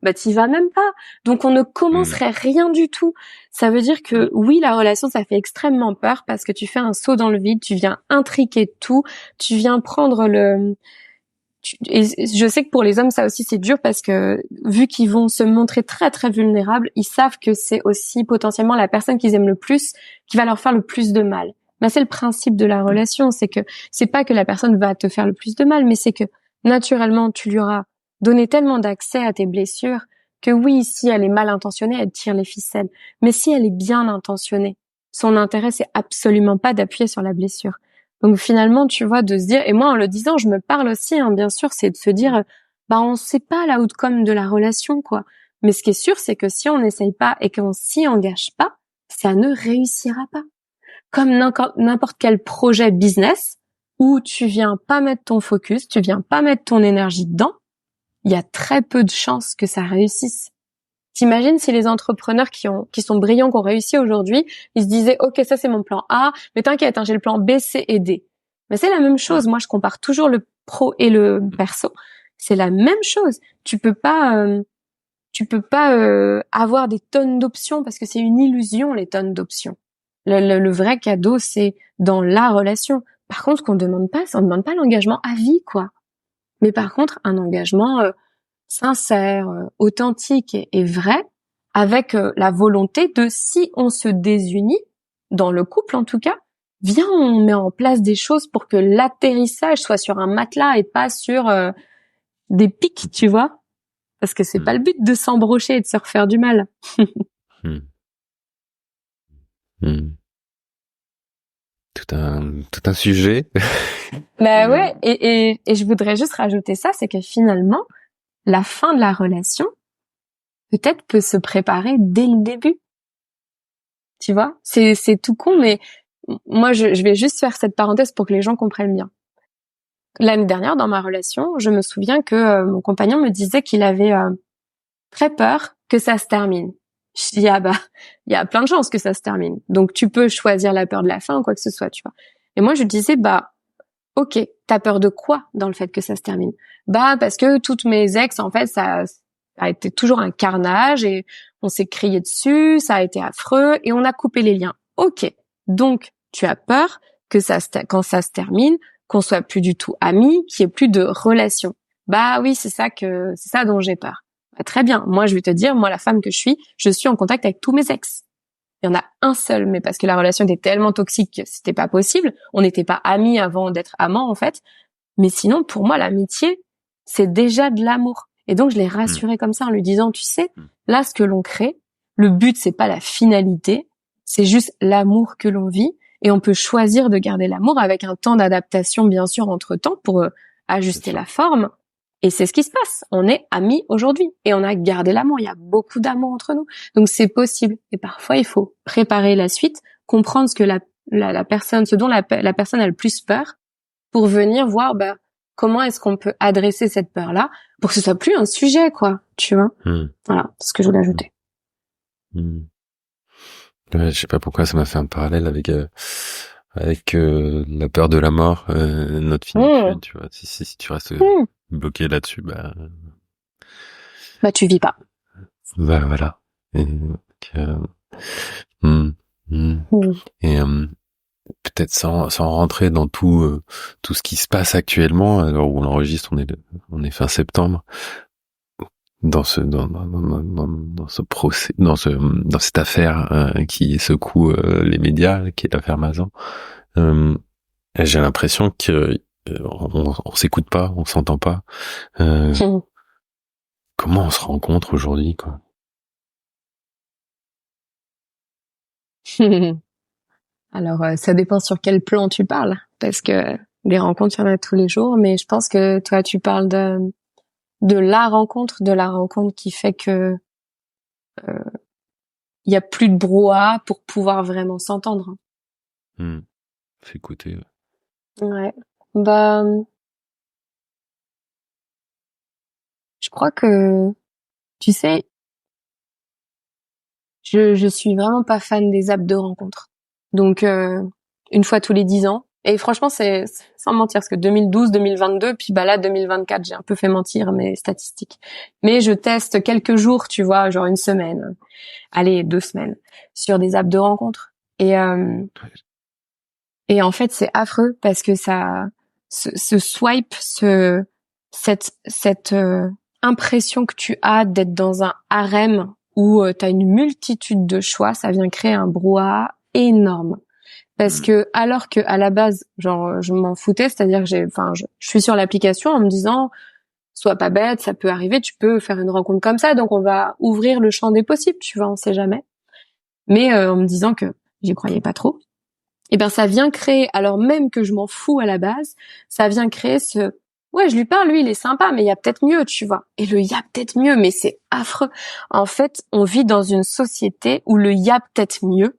Bah t'y vas même pas. Donc on ne commencerait rien du tout. Ça veut dire que oui, la relation ça fait extrêmement peur parce que tu fais un saut dans le vide, tu viens intriquer tout, tu viens prendre et je sais que pour les hommes ça aussi c'est dur parce que vu qu'ils vont se montrer très très vulnérables, ils savent que c'est aussi potentiellement la personne qu'ils aiment le plus qui va leur faire le plus de mal. Mais c'est le principe de la relation, c'est que c'est pas que la personne va te faire le plus de mal, mais c'est que naturellement tu lui auras donné tellement d'accès à tes blessures que oui, si elle est mal intentionnée, elle tire les ficelles. Mais si elle est bien intentionnée, son intérêt c'est absolument pas d'appuyer sur la blessure. Donc finalement, tu vois, de se dire, et moi en le disant, je me parle aussi, hein, bien sûr, c'est de se dire, bah on sait pas la outcome de la relation, quoi. Mais ce qui est sûr, c'est que si on n'essaye pas et qu'on s'y engage pas, ça ne réussira pas. Comme n'importe quel projet business où tu viens pas mettre ton focus, tu viens pas mettre ton énergie dedans, il y a très peu de chances que ça réussisse. T'imagines si les entrepreneurs qui sont brillants, qui ont réussi aujourd'hui, ils se disaient, OK, ça c'est mon plan A, mais t'inquiète, hein, j'ai le plan B, C et D. Mais c'est la même chose. Moi, je compare toujours le pro et le perso. C'est la même chose. Tu peux pas avoir des tonnes d'options parce que c'est une illusion, les tonnes d'options. Le vrai cadeau, c'est dans la relation. Par contre, on demande pas l'engagement à vie, quoi. Mais par contre, un engagement sincère, authentique et vrai, avec la volonté de, si on se désunit, dans le couple en tout cas, viens, on met en place des choses pour que l'atterrissage soit sur un matelas et pas sur des pics, tu vois, parce que c'est pas le but de s'embrocher et de se refaire du mal. Tout un sujet. Bah ouais, et je voudrais juste rajouter ça, c'est que finalement, la fin de la relation, peut-être peut se préparer dès le début. Tu vois, c'est tout con, mais moi je vais juste faire cette parenthèse pour que les gens comprennent bien. L'année dernière, dans ma relation, je me souviens que mon compagnon me disait qu'il avait très peur que ça se termine. Je dis bah il y a plein de chances que ça se termine. Donc tu peux choisir la peur de la fin ou quoi que ce soit, tu vois. Et moi je disais OK, t'as peur de quoi dans le fait que ça se termine? Bah parce que toutes mes ex en fait ça a été toujours un carnage et on s'est crié dessus, ça a été affreux et on a coupé les liens. OK. Donc tu as peur que quand ça se termine, qu'on soit plus du tout amis, qu'il y ait plus de relation. Bah oui, c'est ça dont j'ai peur. Bah, très bien. Moi je vais te dire, moi la femme que je suis en contact avec tous mes ex. Il y en a un seul, mais parce que la relation était tellement toxique que c'était pas possible. On n'était pas amis avant d'être amants, en fait. Mais sinon, pour moi, l'amitié, c'est déjà de l'amour. Et donc, je l'ai rassuré comme ça en lui disant, tu sais, là, ce que l'on crée, le but, c'est pas la finalité, c'est juste l'amour que l'on vit. Et on peut choisir de garder l'amour avec un temps d'adaptation, bien sûr, entre temps pour ajuster la forme. Et c'est ce qui se passe. On est amis aujourd'hui et on a gardé l'amour. Il y a beaucoup d'amour entre nous. Donc c'est possible. Et parfois, il faut préparer la suite, comprendre ce que la personne, ce dont la personne a le plus peur pour venir voir, comment est-ce qu'on peut adresser cette peur-là pour que ce soit plus un sujet, quoi. Tu vois? Voilà. C'est ce que je voulais ajouter. Ouais, je sais pas pourquoi ça m'a fait un parallèle avec la peur de la mort, notre finitude, tu vois. Si tu restes bloqué là-dessus, tu vis pas. Voilà. Et, et peut-être sans rentrer dans tout ce qui se passe actuellement, alors où on enregistre, on est fin septembre, dans cette affaire qui secoue les médias, qui est l'affaire Mazan. J'ai l'impression que on s'écoute pas, on s'entend pas. Comment on se rencontre aujourd'hui, quoi? Alors, ça dépend sur quel plan tu parles, parce que les rencontres, il y en a tous les jours, mais je pense que toi, tu parles de la rencontre qui fait que il y a plus de brouhaha pour pouvoir vraiment s'entendre. S'écouter. Ouais. Je crois que, tu sais, je suis vraiment pas fan des apps de rencontres. Donc, une fois tous les 10 ans, Et franchement, c'est sans mentir, parce que 2012, 2022, puis là 2024, j'ai un peu fait mentir mes statistiques. Mais je teste quelques jours, tu vois, genre une semaine, allez 2 semaines, sur des apps de rencontres. Et en fait, c'est affreux parce que ce swipe, cette impression que tu as d'être dans un harem où tu as une multitude de choix, ça vient créer un brouhaha énorme. Parce que alors que à la base, genre je m'en foutais, c'est-à-dire que je suis sur l'application en me disant sois pas bête, ça peut arriver, tu peux faire une rencontre comme ça, donc on va ouvrir le champ des possibles, tu vois, on sait jamais. Mais en me disant que j'y croyais pas trop. Et ben ça vient créer, alors même que je m'en fous à la base, ça vient créer ouais, je lui parle, lui, il est sympa, mais il y a peut-être mieux, tu vois. Et le y a peut-être mieux, mais c'est affreux. En fait, on vit dans une société où le y a peut-être mieux,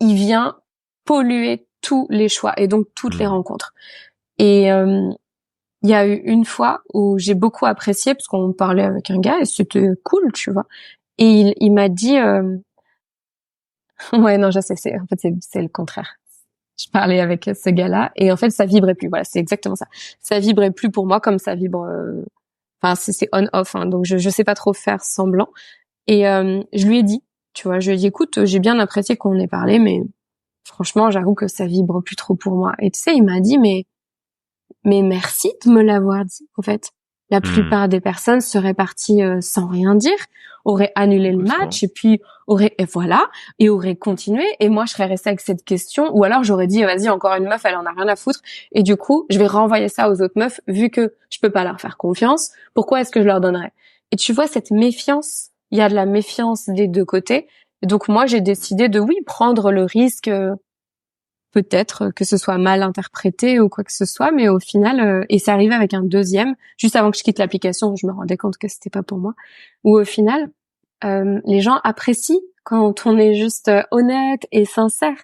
il vient polluer tous les choix et donc toutes les rencontres. Et il y a eu une fois où j'ai beaucoup apprécié parce qu'on parlait avec un gars et c'était cool, tu vois. Et il m'a dit ouais, non, je sais, en fait c'est le contraire. Je parlais avec ce gars-là et en fait ça vibrait plus. Voilà, c'est exactement ça. Ça vibrait plus pour moi comme ça vibre. Enfin, c'est on-off, hein, donc je sais pas trop faire semblant. Et je lui ai dit, tu vois, je lui ai dit, écoute, j'ai bien apprécié qu'on ait parlé, mais franchement, j'avoue que ça vibre plus trop pour moi. Et tu sais, il m'a dit, mais merci de me l'avoir dit. En fait, la plupart des personnes seraient parties sans rien dire, auraient annulé le match et puis auraient continué. Et moi, je serais restée avec cette question, ou alors j'aurais dit, vas-y, encore une meuf, elle en a rien à foutre. Et du coup, je vais renvoyer ça aux autres meufs, vu que je peux pas leur faire confiance. Pourquoi est-ce que je leur donnerais? Et tu vois, cette méfiance, il y a de la méfiance des deux côtés. Et donc moi, j'ai décidé de, oui, prendre le risque, peut-être que ce soit mal interprété ou quoi que ce soit, mais au final, et c'est arrivé avec un deuxième, juste avant que je quitte l'application, je me rendais compte que c'était pas pour moi, où au final, les gens apprécient quand on est juste honnête et sincère.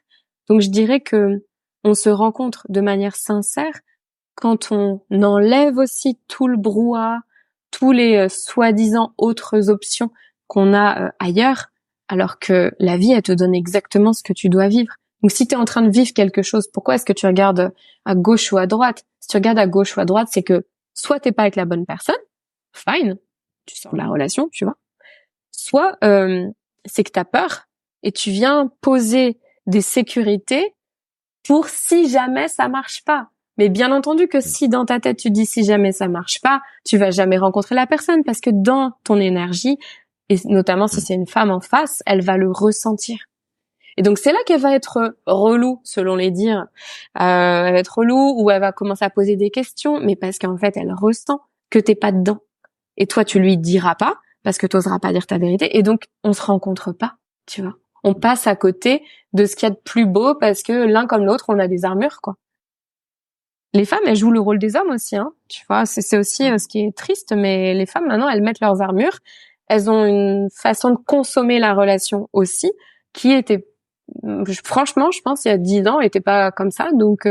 Donc je dirais que on se rencontre de manière sincère quand on enlève aussi tout le brouhaha, tous les soi-disant autres options qu'on a ailleurs, alors que la vie, elle te donne exactement ce que tu dois vivre. Donc si tu es en train de vivre quelque chose, pourquoi est-ce que tu regardes à gauche ou à droite? Si tu regardes à gauche ou à droite, c'est que soit t'es pas avec la bonne personne, fine, tu sors de la relation, tu vois. Soit c'est que t'as peur et tu viens poser des sécurités pour si jamais ça marche pas. Mais bien entendu que si dans ta tête tu dis si jamais ça marche pas, tu vas jamais rencontrer la personne parce que dans ton énergie, et notamment si c'est une femme en face, elle va le ressentir. Et donc c'est là qu'elle va être relou, selon les dires. Elle va être relou ou elle va commencer à poser des questions, mais parce qu'en fait elle ressent que t'es pas dedans. Et toi tu lui diras pas parce que t'oseras pas dire ta vérité. Et donc on se rencontre pas, tu vois. On passe à côté de ce qu'il y a de plus beau parce que l'un comme l'autre on a des armures, quoi. Les femmes elles jouent le rôle des hommes aussi, hein. Tu vois, c'est aussi ce qui est triste, mais les femmes maintenant elles mettent leurs armures. Elles ont une façon de consommer la relation aussi qui était franchement, je pense, il y a 10 ans, elle était pas comme ça. Donc,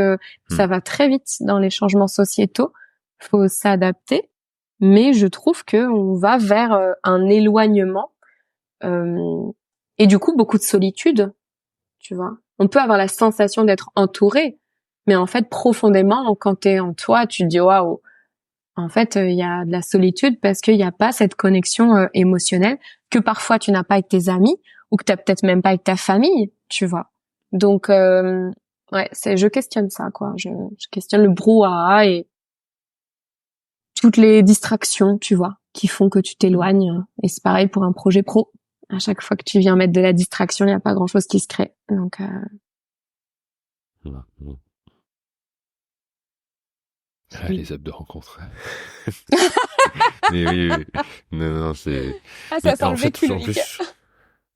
ça va très vite dans les changements sociétaux. Faut s'adapter. Mais je trouve que on va vers un éloignement et du coup, beaucoup de solitude, tu vois. On peut avoir la sensation d'être entouré, mais en fait, profondément, quand t'es en toi, tu te dis, waouh, en fait, il y a de la solitude parce qu'il n'y a pas cette connexion émotionnelle que parfois tu n'as pas avec tes amis ou que t'as peut-être même pas avec ta famille, tu vois. Donc, ouais, je questionne ça, quoi. Je questionne le brouhaha et toutes les distractions, tu vois, qui font que tu t'éloignes. Et c'est pareil pour un projet pro. À chaque fois que tu viens mettre de la distraction, il n'y a pas grand-chose qui se crée. Donc, les apps de rencontre. Mais oui. Non, c'est... Ah, ça sent le vécu, le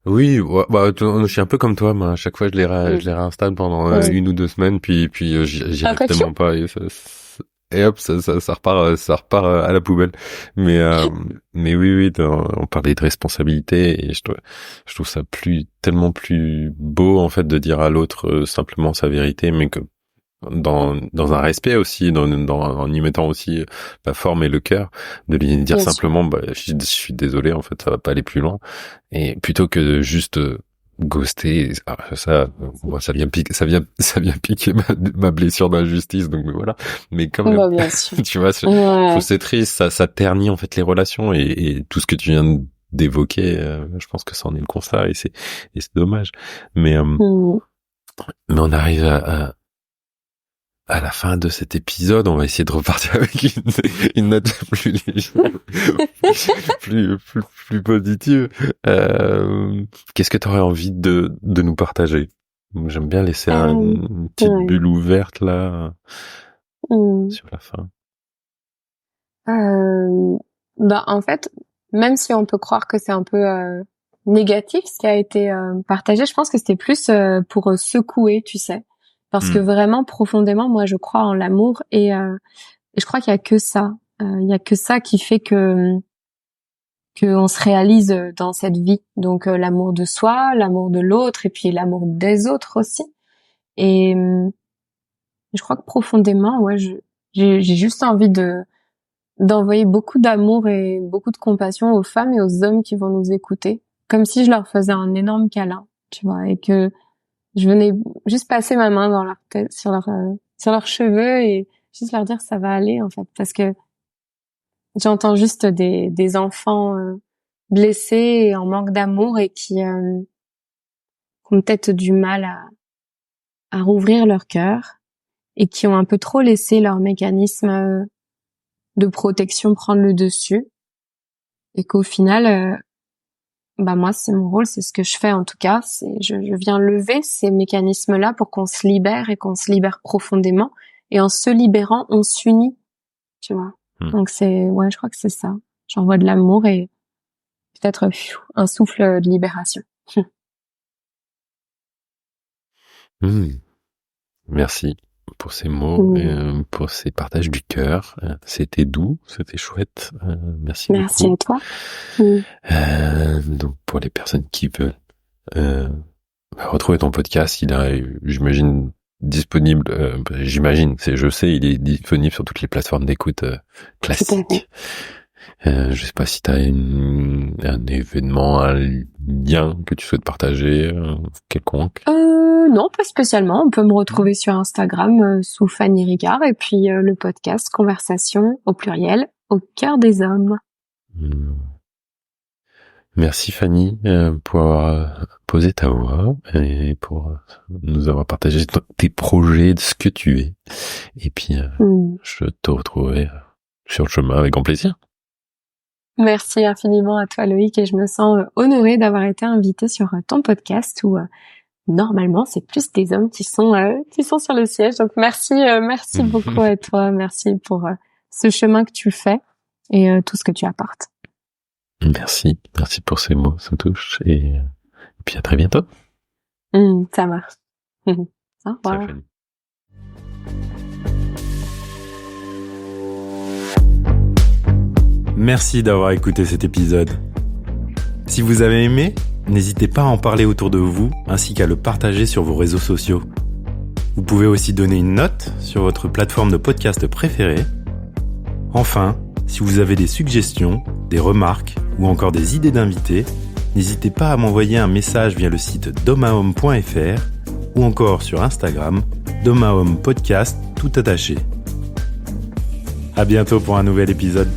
Oui, je suis un peu comme toi, moi. À chaque fois, je les réinstalle pendant une ou 2 semaines, puis j'y arrive tellement pas. Et hop, ça repart à la poubelle. Mais oui, on parlait de responsabilité et je trouve ça tellement plus beau, en fait, de dire à l'autre simplement sa vérité, mais que dans un respect aussi, en y mettant aussi la forme et le cœur, de lui dire simplement, je suis désolé, en fait, ça va pas aller plus loin. Et plutôt que de juste ghoster, ça, moi, ça vient piquer ma blessure d'injustice, donc voilà. Mais quand même, bien sûr. tu vois, c'est triste, ça ternit en fait les relations et tout ce que tu viens d'évoquer, je pense que ça en est le constat et c'est dommage. Mais on arrive à la fin de cet épisode, on va essayer de repartir avec une note plus légère, plus positive. Qu'est-ce que tu aurais envie de nous partager? J'aime bien laisser une petite bulle ouverte là sur la fin. En fait, même si on peut croire que c'est un peu négatif ce qui a été partagé, je pense que c'était plus pour secouer, tu sais. Parce que vraiment, profondément, moi, je crois en l'amour et je crois qu'il y a que ça. Il y a que ça qui fait que on se réalise dans cette vie. Donc, l'amour de soi, l'amour de l'autre et puis l'amour des autres aussi. Et je crois que profondément, ouais, j'ai juste envie d'envoyer beaucoup d'amour et beaucoup de compassion aux femmes et aux hommes qui vont nous écouter. Comme si je leur faisais un énorme câlin, tu vois, et que je venais juste passer ma main dans leur tête, sur leurs cheveux et juste leur dire ça va aller en fait, parce que j'entends juste des enfants blessés et en manque d'amour et qui ont peut-être du mal à rouvrir leur cœur et qui ont un peu trop laissé leur mécanisme de protection prendre le dessus et qu'au final moi, c'est mon rôle, c'est ce que je fais en tout cas. Je viens lever ces mécanismes-là pour qu'on se libère et qu'on se libère profondément. Et en se libérant, on s'unit, tu vois. Donc je crois que c'est ça. J'envoie de l'amour et peut-être un souffle de libération. Merci pour ces mots, et, pour ces partages du cœur. C'était doux, c'était chouette. Merci beaucoup. Merci à toi. Donc pour les personnes qui veulent retrouver ton podcast, il est, j'imagine, disponible. Je sais, il est disponible sur toutes les plateformes d'écoute classiques. Je sais pas si tu as un événement, un lien que tu souhaites partager, quelconque. Non, pas spécialement. On peut me retrouver sur Instagram sous Fanny Ricard et puis le podcast Conversation au pluriel au cœur des hommes. Merci Fanny pour avoir posé ta voix et pour nous avoir partagé tes projets, de ce que tu es. Et puis je te retrouverai sur le chemin avec grand plaisir. Merci infiniment à toi Loïc et je me sens honorée d'avoir été invitée sur ton podcast où normalement c'est plus des hommes qui sont sur le siège. Donc merci beaucoup à toi, merci pour ce chemin que tu fais et tout ce que tu apportes. Merci pour ces mots, ça touche et puis à très bientôt. Ça marche. Au revoir. Merci d'avoir écouté cet épisode. Si vous avez aimé, n'hésitez pas à en parler autour de vous ainsi qu'à le partager sur vos réseaux sociaux. Vous pouvez aussi donner une note sur votre plateforme de podcast préférée. Enfin, si vous avez des suggestions, des remarques ou encore des idées d'invités, n'hésitez pas à m'envoyer un message via le site domahome.fr ou encore sur Instagram, domahome podcast tout attaché. À bientôt pour un nouvel épisode.